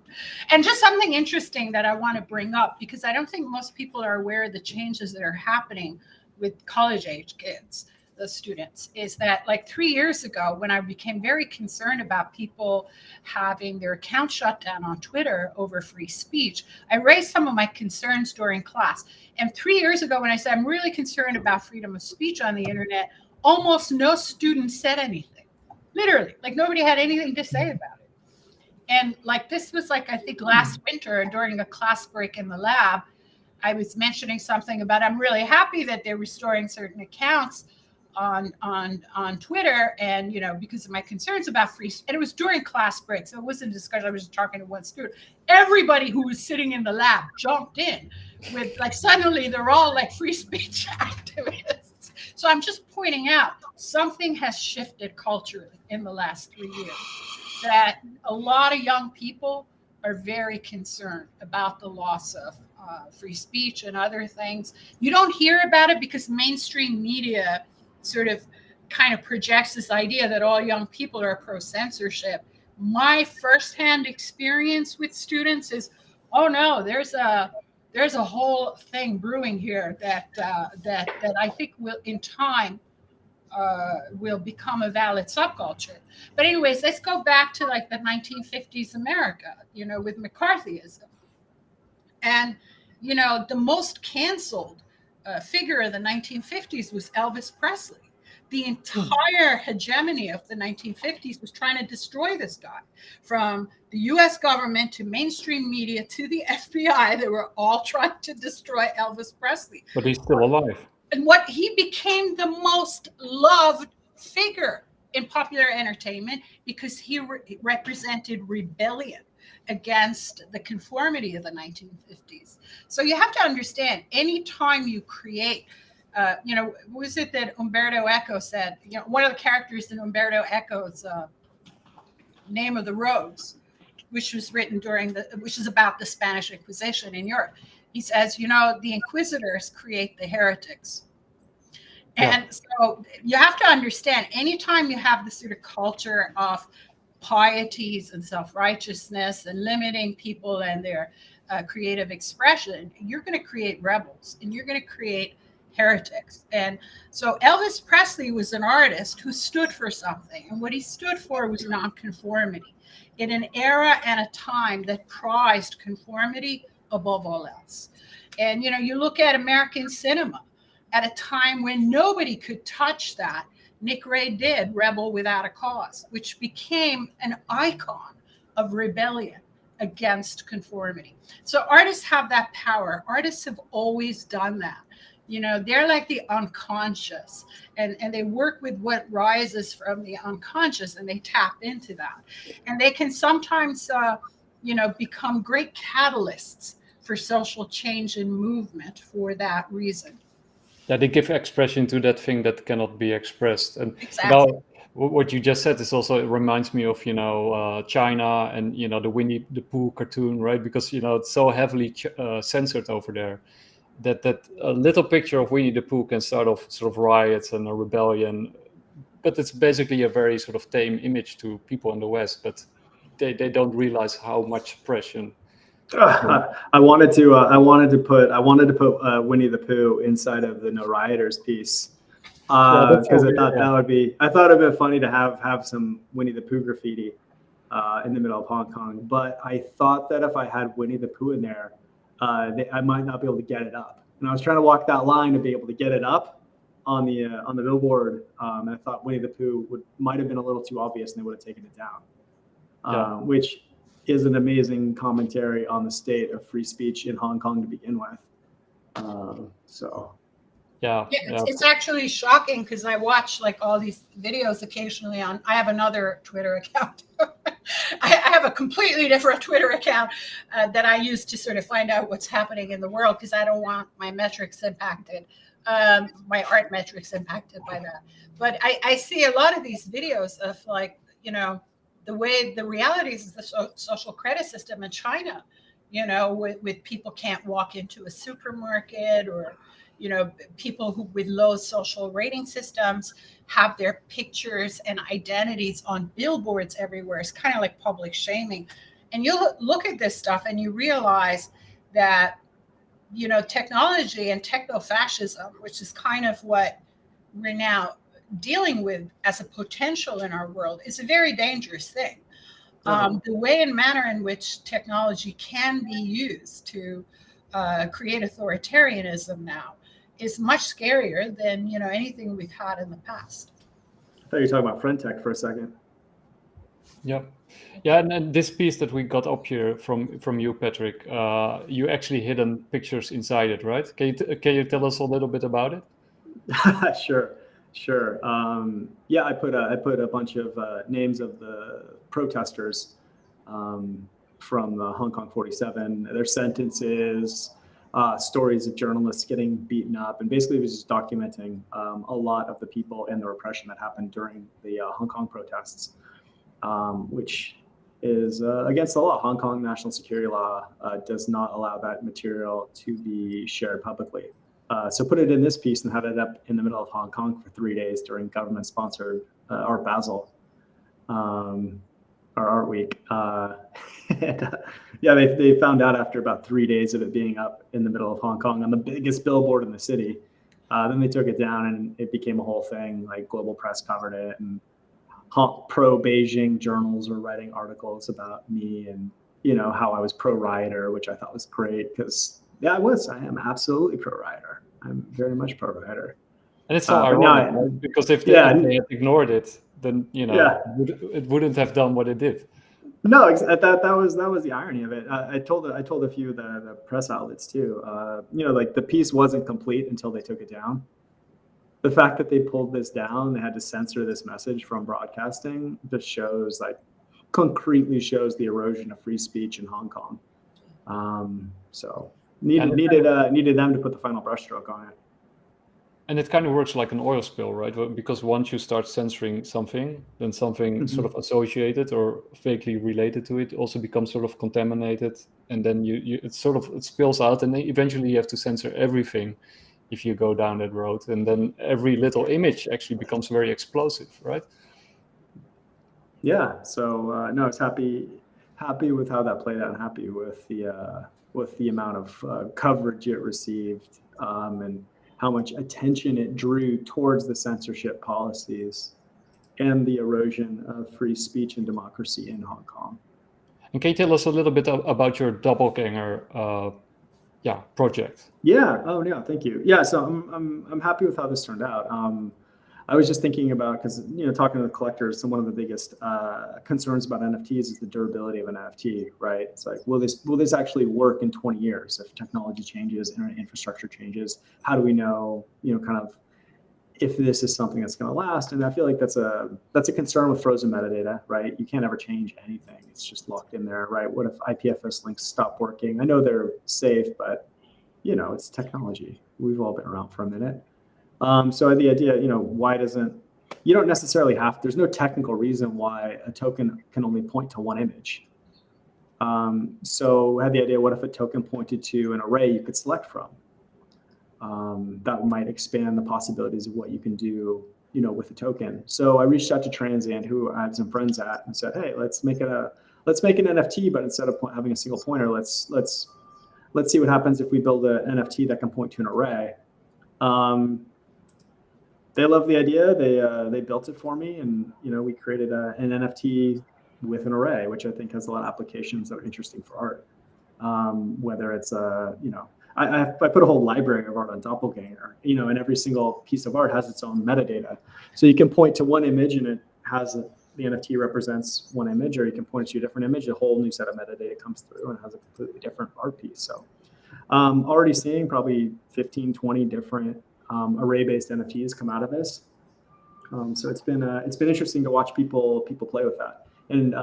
And just something interesting that I want to bring up, because I don't think most people are aware of the changes that are happening with college age kids, the students, is that like 3 years ago, when I became very concerned about people having their accounts shut down on Twitter over free speech, I raised some of my concerns during class. And 3 years ago, when I said I'm really concerned about freedom of speech on the internet, almost no student said anything. Literally, like nobody had anything to say about it. And like this was like, I think last winter during a class break in the lab, I was mentioning something about I'm really happy that they're restoring certain accounts on Twitter, and because of my concerns about and it was during class break, so it wasn't a discussion. I was just talking to one student. Everybody who was sitting in the lab jumped in with suddenly they're all like free speech activists. So I'm just pointing out something has shifted culturally in the last 3 years, that a lot of young people are very concerned about the loss of free speech and other things. You don't hear about it because mainstream media sort of kind of projects this idea that all young people are pro-censorship. My firsthand experience with students is, oh no, there's a whole thing brewing here that I think will in time will become a valid subculture. But anyways, let's go back to the 1950s America, with McCarthyism. And, the most canceled figure of the 1950s was Elvis Presley. The entire hegemony of the 1950s was trying to destroy this guy. From the US government to mainstream media to the FBI, they were all trying to destroy Elvis Presley. But he's still alive. And he became the most loved figure in popular entertainment because he represented rebellion against the conformity of the 1950s. So you have to understand, anytime you create, what was it that Umberto Eco said? One of the characters in Umberto Eco's Name of the Rose, which was written which is about the Spanish Inquisition in Europe. He says, the inquisitors create the heretics. And so you have to understand, anytime you have this sort of culture of pieties and self-righteousness and limiting people and their creative expression, you're going to create rebels and you're going to create heretics. And so Elvis Presley was an artist who stood for something. And what he stood for was nonconformity in an era and a time that prized conformity above all else. And, you look at American cinema at a time when nobody could touch that. Nick Ray did Rebel Without a Cause, which became an icon of rebellion against conformity. So artists have that power. Artists have always done that. They're like the unconscious, and they work with what rises from the unconscious, and they tap into that. And they can sometimes, become great catalysts for social change and movement for that reason. Yeah, they give expression to that thing that cannot be expressed. And Exactly. What you just said is also, it reminds me of, China and, the Winnie the Pooh cartoon, right? Because, it's so heavily censored over there that a little picture of Winnie the Pooh can start off sort of riots and a rebellion. But it's basically a very sort of tame image to people in the West, but they don't realize how much pressure. I wanted to put Winnie the Pooh inside of the No Rioters piece because I thought it'd been funny to have some Winnie the Pooh graffiti in the middle of Hong Kong. But I thought that if I had Winnie the Pooh in there, I might not be able to get it up. And I was trying to walk that line to be able to get it up on the billboard. And I thought Winnie the Pooh might have been a little too obvious, and they would have taken it down, which is an amazing commentary on the state of free speech in Hong Kong to begin with. It's actually shocking because I watch all these videos occasionally I have another Twitter account. I have a completely different Twitter account that I use to sort of find out what's happening in the world because I don't want my metrics impacted, my art metrics impacted by that. But I see a lot of these videos of the realities of the social credit system in China, with people can't walk into a supermarket, or, people with low social rating systems have their pictures and identities on billboards everywhere. It's kind of like public shaming. And you look at this stuff and you realize that, technology and techno-fascism, which is kind of what we're now dealing with as a potential in our world, is a very dangerous thing. The way and manner in which technology can be used to create authoritarianism now is much scarier than anything we've had in the past. I thought you were talking about friend tech for a second. Yeah, yeah, and this piece that we got up here from you, Patrick, you actually hidden pictures inside it, right? Can you tell us a little bit about it? Sure. Yeah, I put a bunch of names of the protesters from the Hong Kong 47, their sentences, stories of journalists getting beaten up, and basically it was just documenting a lot of the people and the repression that happened during the Hong Kong protests, which is against the law. Hong Kong national security law does not allow that material to be shared publicly. So put it in this piece and had it up in the middle of Hong Kong for 3 days during government-sponsored Art Basel, or Art Week. Yeah, they found out after about 3 days of it being up in the middle of Hong Kong on the biggest billboard in the city. Then they took it down and it became a whole thing. Like global press covered it, and pro-Beijing journals were writing articles about me and how I was pro-rioter, which I thought was great because I am absolutely pro-rioter. I'm very much pro-rioter. And it's so ironic, right? Because if they had ignored it, then it wouldn't have done what it did. No, that was the irony of it. I told a few of the press outlets too. Like the piece wasn't complete until they took it down. The fact that they pulled this down, they had to censor this message from broadcasting, just shows concretely shows the erosion of free speech in Hong Kong. So needed them to put the final brushstroke on it. And it kind of works like an oil spill, right? Because once you start censoring something, then something sort of associated or vaguely related to it also becomes sort of contaminated, and then it spills out, and then eventually you have to censor everything if you go down that road, and then every little image actually becomes very explosive, right? Yeah. So no, I was happy with how that played out, and happy with the amount of coverage it received, and how much attention it drew towards the censorship policies and the erosion of free speech and democracy in Hong Kong. And can you tell us a little bit about your doppelganger project? Yeah. Oh, yeah. Thank you. Yeah. So I'm happy with how this turned out. I was just thinking about, because talking to the collectors, one of the biggest concerns about NFTs is the durability of an NFT, right? It's like, will this actually work in 20 years if technology changes, internet infrastructure changes? How do we know, kind of if this is something that's going to last? And I feel like that's a concern with frozen metadata, right? You can't ever change anything; it's just locked in there, right? What if IPFS links stop working? I know they're safe, but it's technology. We've all been around for a minute. So the idea, why doesn't, you don't necessarily have, there's no technical reason why a token can only point to one image. So I had the idea, what if a token pointed to an array you could select from? That might expand the possibilities of what you can do, with a token. So I reached out to Transient, who I have some friends at, and said, hey, let's make an NFT, but instead of having a single pointer, let's see what happens if we build an NFT that can point to an array. They love the idea. They built it for me, and we created an NFT with an array, which I think has a lot of applications that are interesting for art. Whether it's I put a whole library of art on Doppelganger, and every single piece of art has its own metadata. So you can point to one image and it has the NFT represents one image, or you can point to a different image, a whole new set of metadata comes through and has a completely different art piece. So already seeing probably 15, 20 different array-based NFTs come out of this. So it's been interesting to watch people play with that. And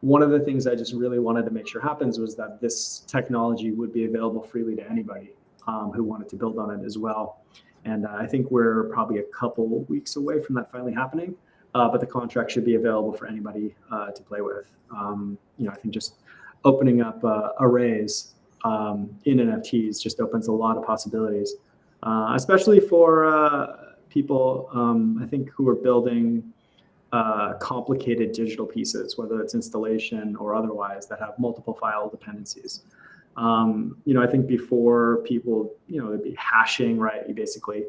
one of the things I just really wanted to make sure happens was that this technology would be available freely to anybody who wanted to build on it as well. And I think we're probably a couple weeks away from that finally happening. But the contract should be available for anybody to play with. I think just opening up arrays in NFTs just opens a lot of possibilities, especially for people, I think, who are building complicated digital pieces, whether it's installation or otherwise, that have multiple file dependencies. I think before people, they'd be hashing, right? You basically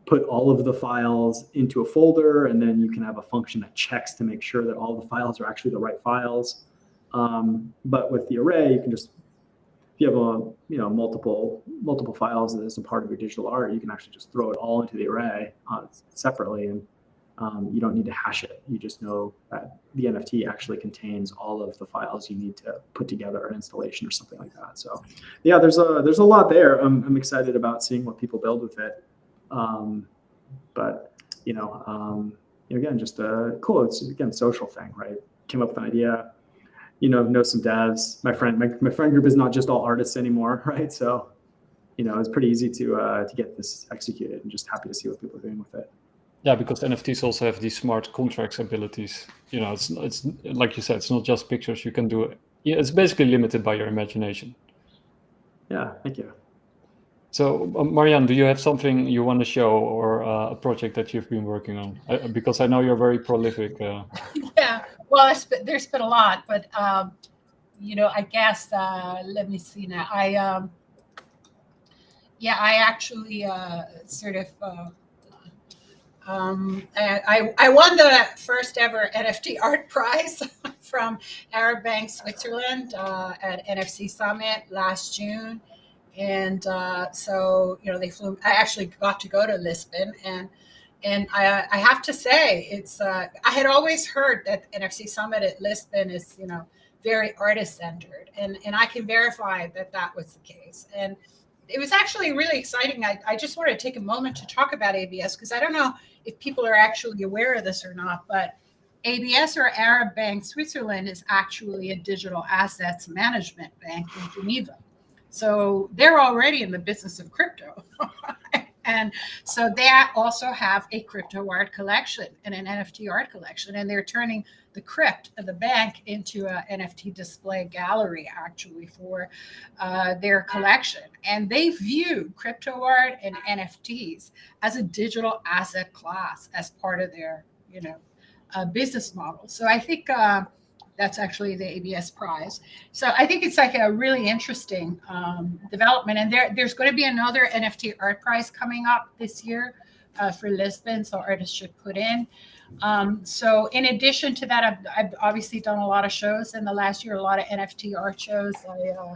put all of the files into a folder, and then you can have a function that checks to make sure that all the files are actually the right files. But with the array, you can just, if you have multiple files as a part of your digital art, you can actually just throw it all into the array separately, and You don't need to hash it. You just know that the NFT actually contains all of the files you need to put together an installation or something like that. So yeah, there's a lot there. I'm excited about seeing what people build with it. But again, just cool. It's again social thing, right? Came up with an idea. Know some devs. My friend group is not just all artists anymore, right? So it's pretty easy to get this executed, and just happy to see what people are doing with it. Yeah, because NFTs also have these smart contracts abilities. It's like you said, it's not just pictures. You can do. It's basically limited by your imagination. Yeah, thank you. So, Marianne, do you have something you want to show, or a project that you've been working on? Because I know you're very prolific. Yeah, well, there's been a lot, but I guess let me see now. I actually sort of. I won the first ever NFT art prize from Arab Bank Switzerland at NFC Summit last June. And so, they flew. I actually got to go to Lisbon, and I have to say, it's. I had always heard that NFC Summit at Lisbon is, very artist centered, and I can verify that was the case. And it was actually really exciting. I just wanted to take a moment to talk about ABS, because I don't know if people are actually aware of this or not, but ABS, or Arab Bank Switzerland, is actually a digital assets management bank in Geneva. So they're already in the business of crypto. And so they also have a crypto art collection and an NFT art collection, and they're turning the crypt of the bank into an NFT display gallery, actually, for their collection. And they view crypto art and NFTs as a digital asset class as part of their, business model. So I think that's actually the ABS prize. So I think it's like a really interesting development. And there's going to be another NFT art prize coming up this year for Lisbon, so artists should put in. So in addition to that, I've obviously done a lot of shows in the last year, a lot of NFT art shows. I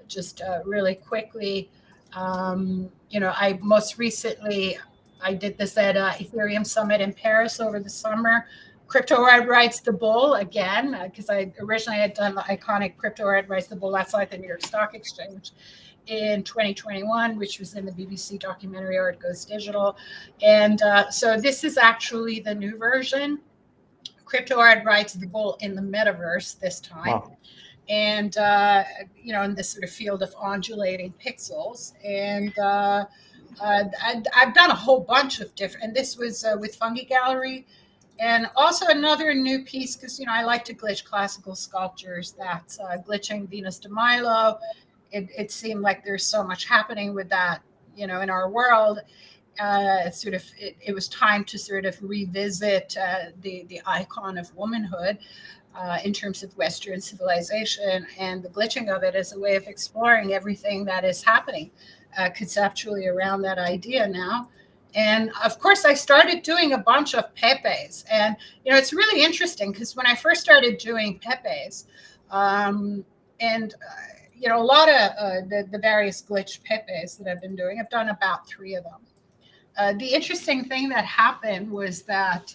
just really quickly, I most recently, I did this at Ethereum Summit in Paris over the summer. Cryptoart Rides the Bull again, because I originally had done the iconic Cryptoart Rides the Bull outside the New York Stock Exchange in 2021, which was in the BBC documentary Art Goes Digital. And so this is actually the new version, Cryptoart Rides the Bull in the metaverse this time. Wow. And, in this sort of field of undulating pixels. And I've done a whole bunch of different, and this was with Fungi Gallery. And also another new piece, because, I like to glitch classical sculptures. That's glitching Venus de Milo. It seemed like there's so much happening with that, in our world. It was time to sort of revisit the icon of womanhood in terms of Western civilization, and the glitching of it as a way of exploring everything that is happening conceptually around that idea now. And of course, I started doing a bunch of pepes. And, it's really interesting, because when I first started doing pepes, a lot of the various glitch pepes that I've been doing, I've done about 3 of them. The interesting thing that happened was that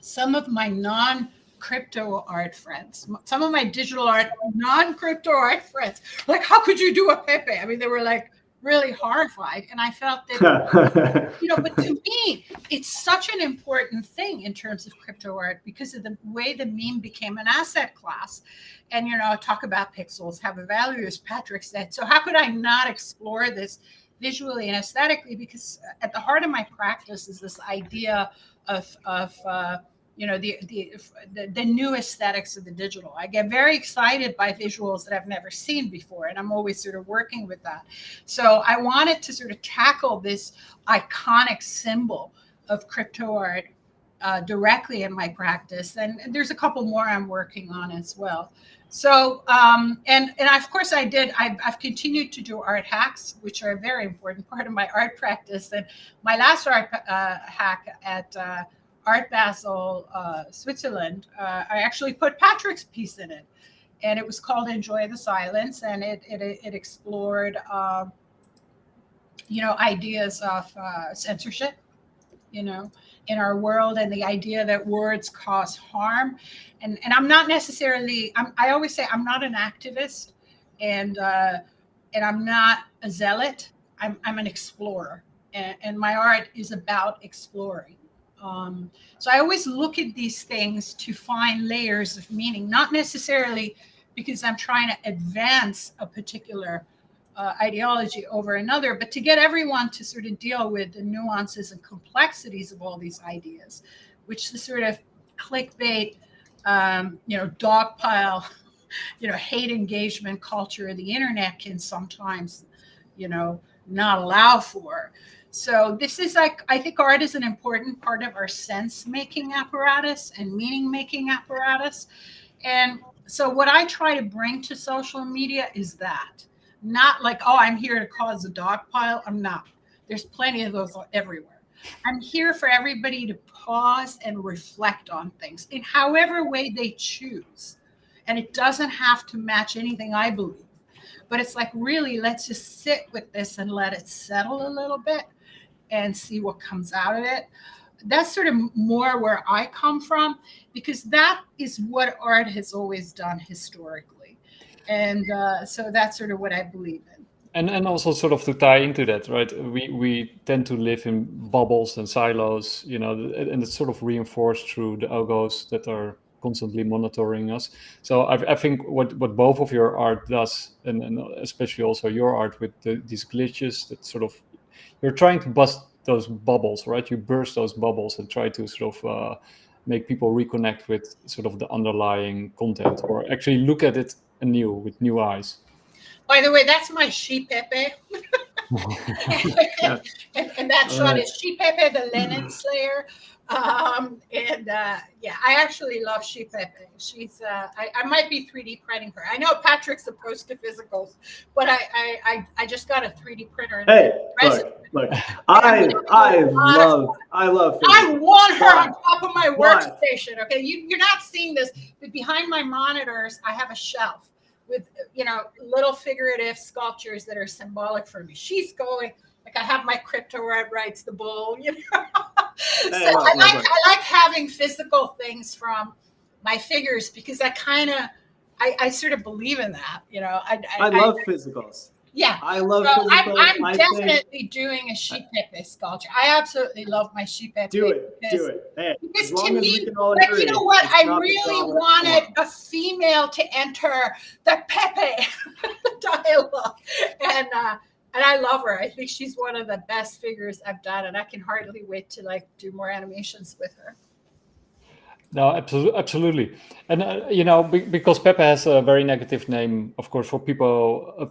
some of my non-crypto art friends, some of my digital art, non-crypto art friends, like, how could you do a pepe? I mean, they were like, really horrified. And I felt that, but to me, it's such an important thing in terms of crypto art, because of the way the meme became an asset class. And, talk about pixels have a value, as Patrick said. So how could I not explore this visually and aesthetically? Because at the heart of my practice is this idea of the new aesthetics of the digital. I get very excited by visuals that I've never seen before, and I'm always sort of working with that. So I wanted to sort of tackle this iconic symbol of crypto art directly in my practice, and there's a couple more I'm working on as well. So and of course I've continued to do art hacks, which are a very important part of my art practice. And my last art hack at Art Basel, Switzerland, I actually put Patrick's piece in it, and it was called Enjoy the Silence, and it explored, ideas of censorship, in our world, and the idea that words cause harm. And I'm not necessarily, I always say I'm not an activist, and I'm not a zealot. I'm an explorer, and my art is about exploring. So I always look at these things to find layers of meaning, not necessarily because I'm trying to advance a particular ideology over another, but to get everyone to sort of deal with the nuances and complexities of all these ideas, which the sort of clickbait, dogpile, hate engagement culture of the internet can sometimes, not allow for. So this is like, I think art is an important part of our sense-making apparatus and meaning-making apparatus. And so what I try to bring to social media is that. Not like, oh, I'm here to cause a dog pile. I'm not. There's plenty of those everywhere. I'm here for everybody to pause and reflect on things in however way they choose. And it doesn't have to match anything I believe. But it's like, really, let's just sit with this and let it settle a little bit and see what comes out of it. That's sort of more where I come from, because that is what art has always done historically. And so that's sort of what I believe in. And also sort of to tie into that, right? We tend to live in bubbles and silos, and it's sort of reinforced through the algos that are constantly monitoring us. So I think what both of your art does, and especially also your art with these glitches, that sort of, you're trying to bust those bubbles, right? You burst those bubbles and try to sort of make people reconnect with sort of the underlying content, or actually look at it anew with new eyes. By the way, that's my she Pepe. and that shot is she Pepe, the Lenin Slayer. I actually love she Pepe. She's I might be 3D printing her. I know Patrick's opposed to physicals, but I just got a 3D printer. Hey, look, I love physicals. I want her on top of my workstation. Okay, you're not seeing this, but behind my monitors, I have a shelf with little figurative sculptures that are symbolic for me. She's going, like, I have my Cryptoart writes the bull, So I like having physical things from my figures, because I sort of believe in that. I love physicals. Yeah, I love physicals. I'm definitely doing a she Pepe sculpture. I absolutely love my she Pepe. Do it. Hey, because to me, like, you know what? I really wanted a female to enter the Pepe dialogue, and I love her. I think she's one of the best figures I've done, and I can hardly wait to do more animations with her. No, absolutely. And because Pepe has a very negative name, of course, for people,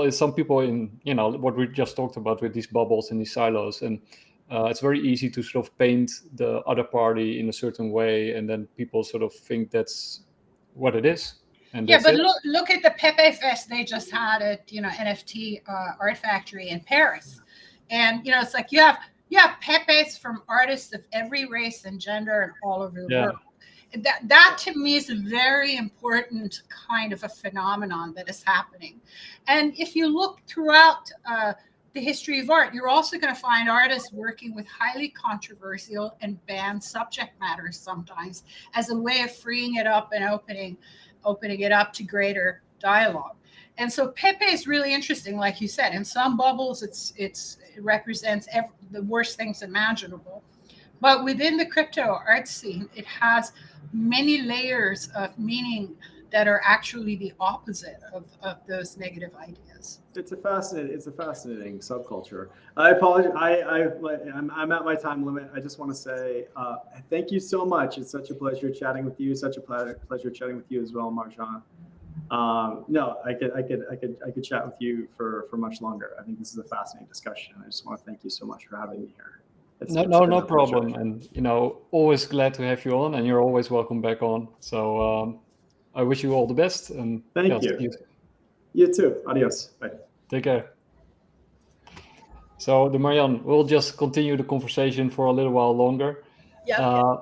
some people in what we just talked about with these bubbles and these silos, and it's very easy to sort of paint the other party in a certain way, and then people sort of think that's what it is. And yeah, but look at the Pepe Fest they just had at NFT Art Factory in Paris, and it's like you have Pepes from artists of every race and gender and all over the world. That to me is a very important kind of a phenomenon that is happening. And if you look throughout the history of art, you're also going to find artists working with highly controversial and banned subject matters sometimes as a way of freeing it up and opening it up to greater dialogue. And so Pepe is really interesting, like you said. In some bubbles, it represents the worst things imaginable. But within the crypto art scene, it has many layers of meaning that are actually the opposite of those negative ideas. It's a fascinating subculture. I apologize. I'm at my time limit. I just want to say thank you so much. It's such a pleasure chatting with you. Such a pleasure chatting with you as well, Marjan. No, I could chat with you for much longer. I think this is a fascinating discussion. I just want to thank you so much for having me here. No problem. And always glad to have you on, and you're always welcome back on. So I wish you all the best. And thank you. You too. Adios. Bye. Take care. So, Marianne, we'll just continue the conversation for a little while longer. Yeah.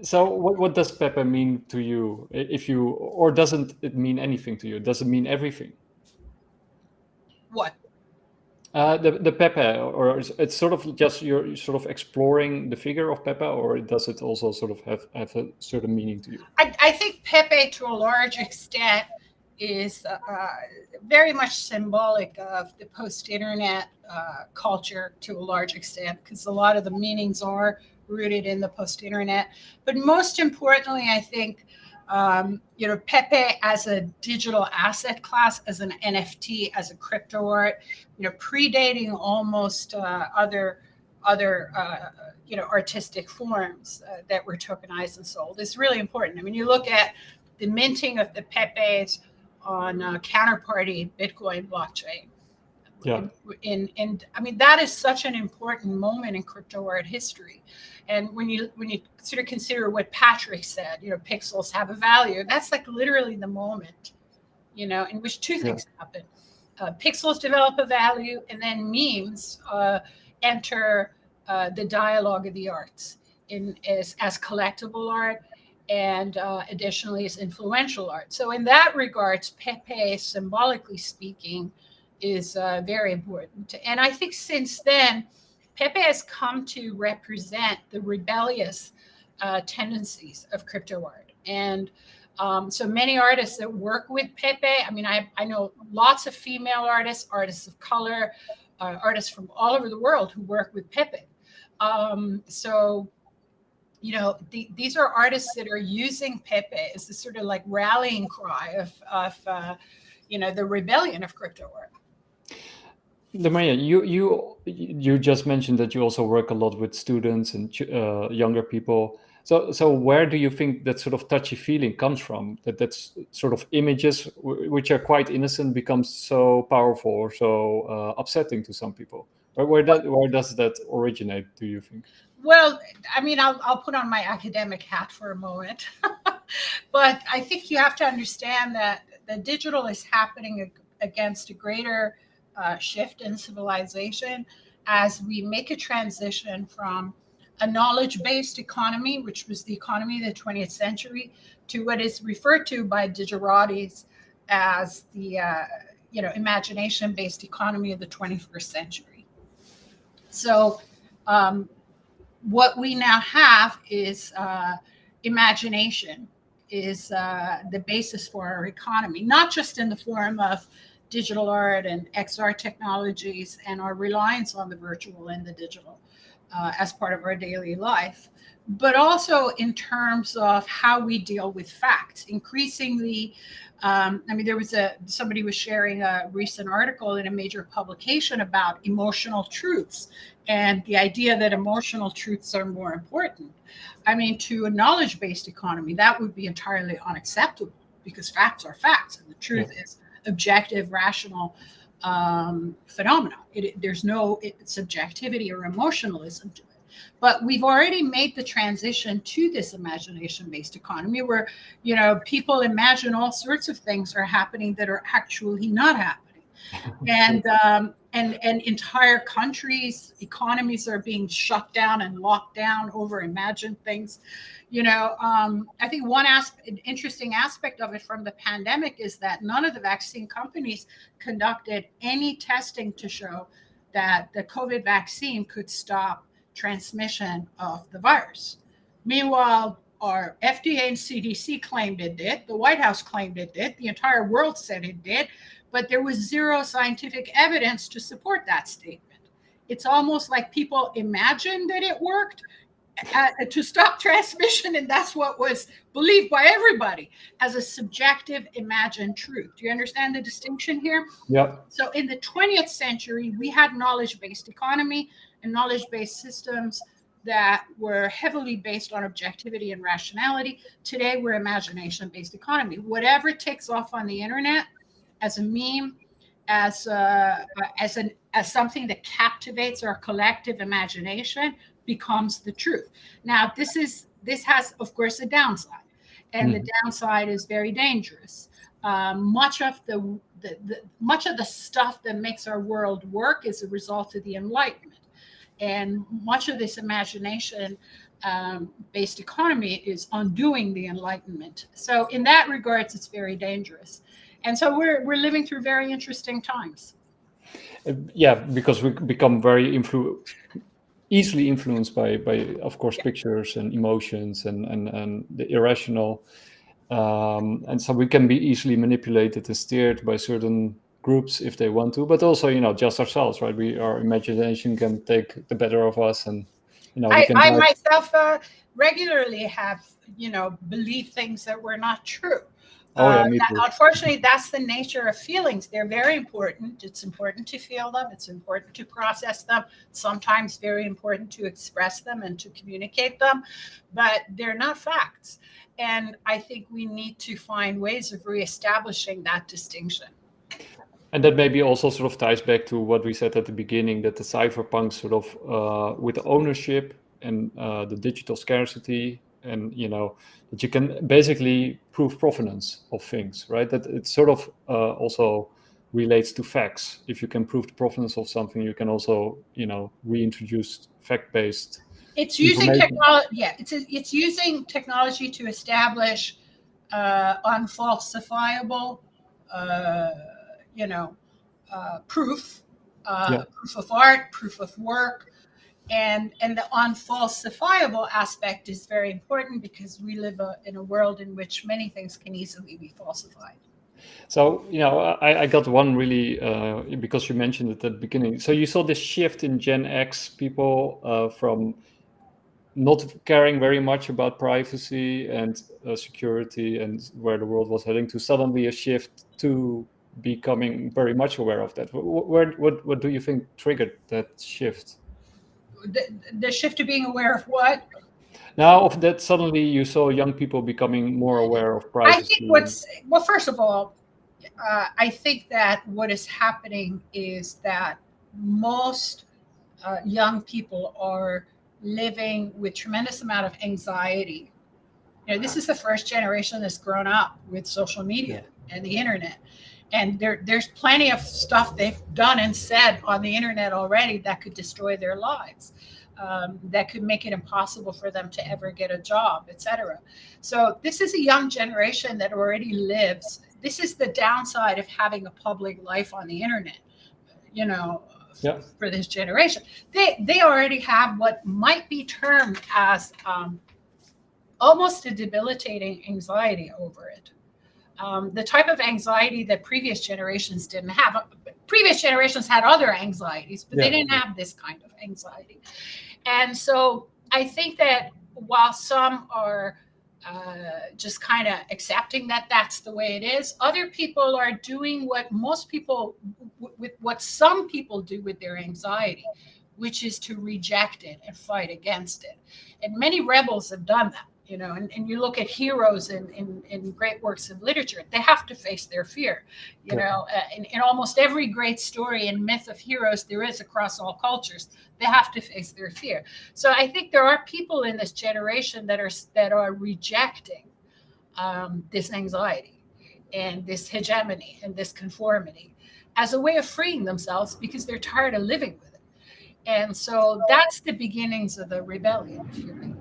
So what does Pepe mean to you? Or doesn't it mean anything to you? Does it mean everything? What? The Pepe, or it's sort of just you're sort of exploring the figure of Pepe, or does it also sort of have a certain meaning to you? I think Pepe, to a large extent, is very much symbolic of the post-internet culture to a large extent, because a lot of the meanings are rooted in the post-internet. But most importantly, I think Pepe as a digital asset class, as an NFT, as a cryptoart, predating almost other artistic forms that were tokenized and sold, is really important. I mean, you look at the minting of the Pepes on counterparty Bitcoin blockchain. Yeah. I mean, that is such an important moment in crypto art history. And when you sort of consider what Patrick said, pixels have a value, that's like literally the moment, in which two things happen. Pixels develop a value, and then memes enter the dialogue of the arts as collectible art, and additionally as influential art. So in that regards, Pepe, symbolically speaking, is very important. And I think since then, Pepe has come to represent the rebellious tendencies of crypto art. And so many artists that work with Pepe, I mean, I know lots of female artists, artists of color, artists from all over the world who work with Pepe. These are artists that are using Pepe as the sort of like rallying cry of the rebellion of crypto art. Maria, you just mentioned that you also work a lot with students and younger people. So where do you think that sort of touchy feeling comes from? That's sort of images which are quite innocent becomes so powerful or so upsetting to some people. Where does that originate, do you think? Well, I mean, I'll put on my academic hat for a moment, but I think you have to understand that the digital is happening against a greater shift in civilization as we make a transition from a knowledge-based economy, which was the economy of the 20th century, to what is referred to by digeratis as the imagination-based economy of the 21st century. So what we now have is imagination is the basis for our economy, not just in the form of digital art and XR technologies and our reliance on the virtual and the digital as part of our daily life, but also in terms of how we deal with facts. Increasingly, there was somebody was sharing a recent article in a major publication about emotional truths and the idea that emotional truths are more important. I mean, to a knowledge-based economy, that would be entirely unacceptable because facts are facts and the truth is objective, rational phenomena. There's no subjectivity or emotionalism to it. But we've already made the transition to this imagination-based economy where, people imagine all sorts of things are happening that are actually not happening. And entire countries, economies are being shut down and locked down over imagined things. I think one interesting aspect of it from the pandemic is that none of the vaccine companies conducted any testing to show that the COVID vaccine could stop transmission of the virus. Meanwhile, our FDA and CDC claimed it did. The White House claimed it did. The entire world said it did. But there was zero scientific evidence to support that statement. It's almost like people imagined that it worked to stop transmission, and that's what was believed by everybody as a subjective imagined truth. Do you understand the distinction here? Yeah. So in the 20th century, we had knowledge-based economy and knowledge-based systems that were heavily based on objectivity and rationality. Today, we're imagination-based economy. Whatever takes off on the internet as a meme, as something that captivates our collective imagination becomes the truth. Now, this has, of course, a downside, and the downside is very dangerous. Much of the stuff that makes our world work is a result of the Enlightenment, and much of this imagination based economy is undoing the Enlightenment. So in that regards, it's very dangerous. And so we're living through very interesting times. Yeah, because we become very easily influenced by of course pictures and emotions and the irrational, and so we can be easily manipulated and steered by certain groups if they want to, but also just ourselves, right? Our imagination can take the better of us, and we can I drive. myself regularly have, believed things that were not true. Oh yeah, me too. Unfortunately, that's the nature of feelings. They're very important. It's important to feel them. It's important to process them. Sometimes very important to express them and to communicate them, but they're not facts. And I think we need to find ways of reestablishing that distinction. And that maybe also sort of ties back to what we said at the beginning, that the cypherpunk sort of with the ownership and the digital scarcity, and that you can basically prove provenance of things, right? That it sort of also relates to facts. If you can prove the provenance of something, you can also reintroduce fact-based. It's using technology. Yeah, it's using technology to establish unfalsifiable, proof, proof of art, proof of work, and the unfalsifiable aspect is very important because we live in a world in which many things can easily be falsified. So, I got one really, because you mentioned it at the beginning. So you saw this shift in Gen X people from not caring very much about privacy and security and where the world was heading, to suddenly a shift to becoming very much aware of that. What do you think triggered that shift? The shift to being aware of what? Now, of that, suddenly you saw young people becoming more aware of privacy. I think first of all, I think that what is happening is that most young people are living with tremendous amount of anxiety. This is the first generation that's grown up with social media and the internet. And there's plenty of stuff they've done and said on the internet already that could destroy their lives, that could make it impossible for them to ever get a job, etc. So this is a young generation that already lives. This is the downside of having a public life on the internet, for this generation. They already have what might be termed as almost a debilitating anxiety over it. The type of anxiety that previous generations didn't have. Previous generations had other anxieties, but they didn't have this kind of anxiety. And so I think that while some are just kind of accepting that that's the way it is, other people are doing what some people do with their anxiety, which is to reject it and fight against it. And many rebels have done that. And you look at heroes in great works of literature, they have to face their fear. In almost every great story and myth of heroes there is across all cultures, they have to face their fear. So I think there are people in this generation that are rejecting this anxiety and this hegemony and this conformity as a way of freeing themselves because they're tired of living with it. And so that's the beginnings of the rebellion, if you will.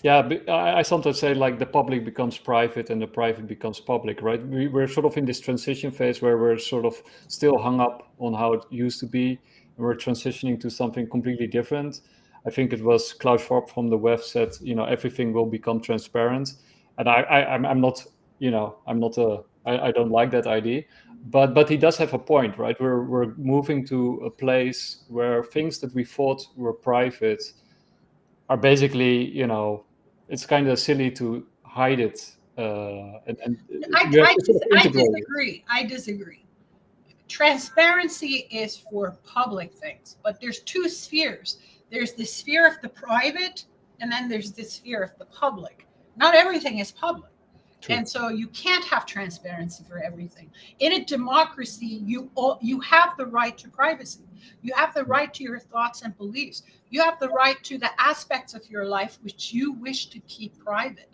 Yeah, I sometimes say like the public becomes private and the private becomes public, right? We're sort of in this transition phase where we're sort of still hung up on how it used to be, and we're transitioning to something completely different. I think it was Klaus Schwab from the WEF said, everything will become transparent, and I'm not, I don't like that idea, but he does have a point, right? We're moving to a place where things that we thought were private are basically, it's kind of silly to hide it. I disagree. Transparency is for public things, but there's two spheres. There's the sphere of the private, and then there's the sphere of the public. Not everything is public. True. And so you can't have transparency for everything. In a democracy, you have the right to privacy. You have the right to your thoughts and beliefs. You have the right to the aspects of your life which you wish to keep private.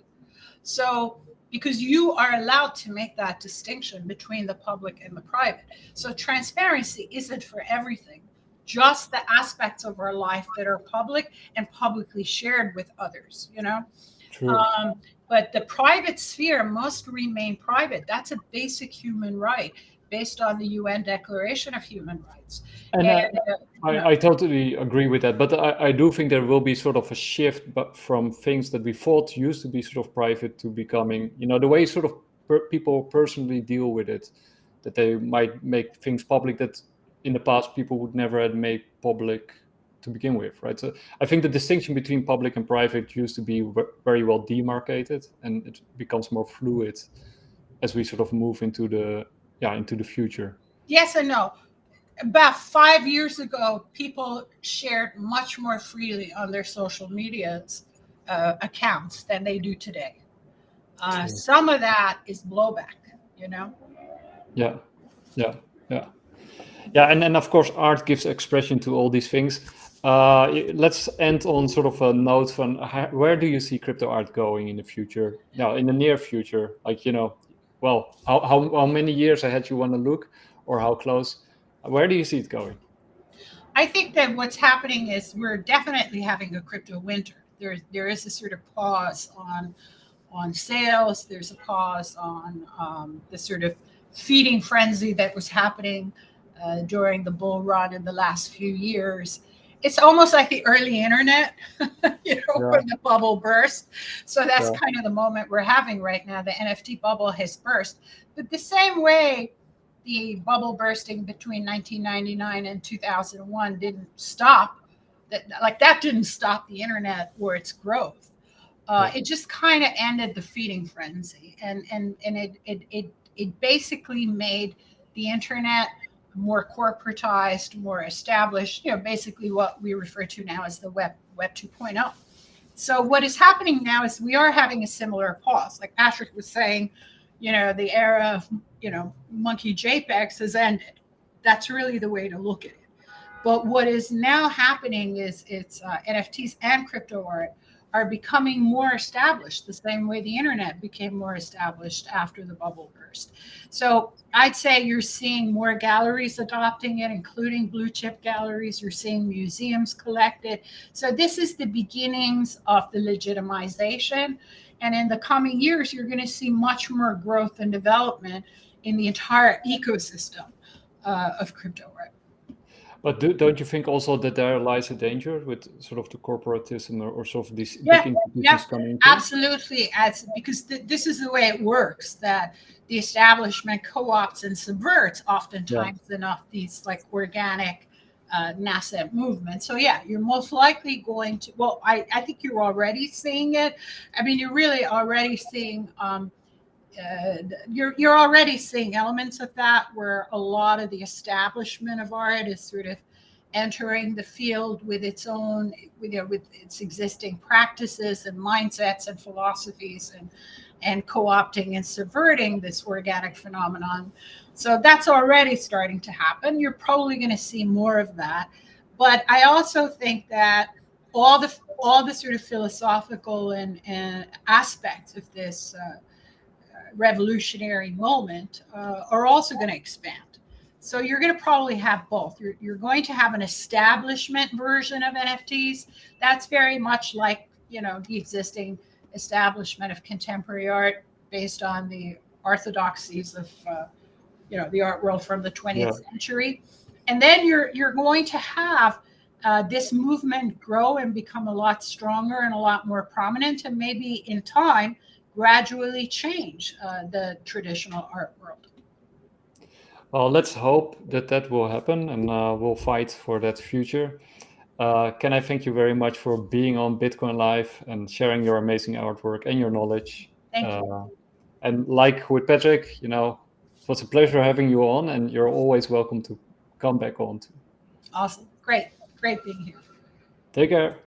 So, because you are allowed to make that distinction between the public and the private. So transparency isn't for everything, just the aspects of our life that are public and publicly shared with others, True. But the private sphere must remain private. That's a basic human right based on the UN Declaration of Human Rights. And you know, I totally agree with that, but I do think there will be sort of a shift, but from things that we thought used to be sort of private to becoming, the way sort of people personally deal with it, that they might make things public that in the past people would never have made public to begin with, right? So I think the distinction between public and private used to be very well demarcated, and it becomes more fluid as we sort of move into the future. yes and no. About 5 years ago, people shared much more freely on their social medias accounts than they do today. Some of that is blowback, Yeah. And then of course art gives expression to all these things. Let's end on sort of a note from where do you see crypto art going in the future? Now, in the near future, like, well, how many years ahead you want to look, or how close? Where do you see it going? I think that what's happening is we're definitely having a crypto winter. There is a sort of pause on sales. There's a pause on the sort of feeding frenzy that was happening during the bull run in the last few years. It's almost like the early internet, when the bubble burst. So that's kind of the moment we're having right now. The NFT bubble has burst. But the same way the bubble bursting between 1999 and 2001 didn't stop, that didn't stop the internet or its growth. It just kind of ended the feeding frenzy, and it basically made the internet more corporatized, more established, basically what we refer to now as the web 2.0. So what is happening now is we are having a similar pause. Like Patrick was saying, the era of, monkey JPEGs has ended. That's really the way to look at it. But what is now happening is it's NFTs and crypto art are becoming more established the same way the internet became more established after the bubble burst. So I'd say you're seeing more galleries adopting it, including blue chip galleries. You're seeing museums collect it. So this is the beginnings of the legitimization. And in the coming years, you're going to see much more growth and development in the entire ecosystem of crypto art. But don't you think also that there lies a danger with sort of the corporatism or sort of these big institutions coming in? Absolutely. Because this is the way it works, that the establishment co-opts and subverts oftentimes enough these like organic nascent movements. So you're most likely going to, well, I think you're already seeing it. I mean, you're really already seeing you're already seeing elements of that, where a lot of the establishment of art is sort of entering the field with its own, with its existing practices and mindsets and philosophies, and co-opting and subverting this organic phenomenon. So that's already starting to happen. You're probably going to see more of that. But I also think that all the sort of philosophical and aspects of this revolutionary moment are also going to expand. So you're going to probably have both. You're going to have an establishment version of NFTs. That's very much like, the existing establishment of contemporary art based on the orthodoxies of, the art world from the 20th century. And then you're going to have this movement grow and become a lot stronger and a lot more prominent, and maybe in time gradually change the traditional art world. Well, let's hope that will happen, and we'll fight for that future. Can I thank you very much for being on Bitcoinlive and sharing your amazing artwork and your knowledge. Thank you. And like with Patrick, it was a pleasure having you on, and you're always welcome to come back on too. Awesome. Great being here. Take care.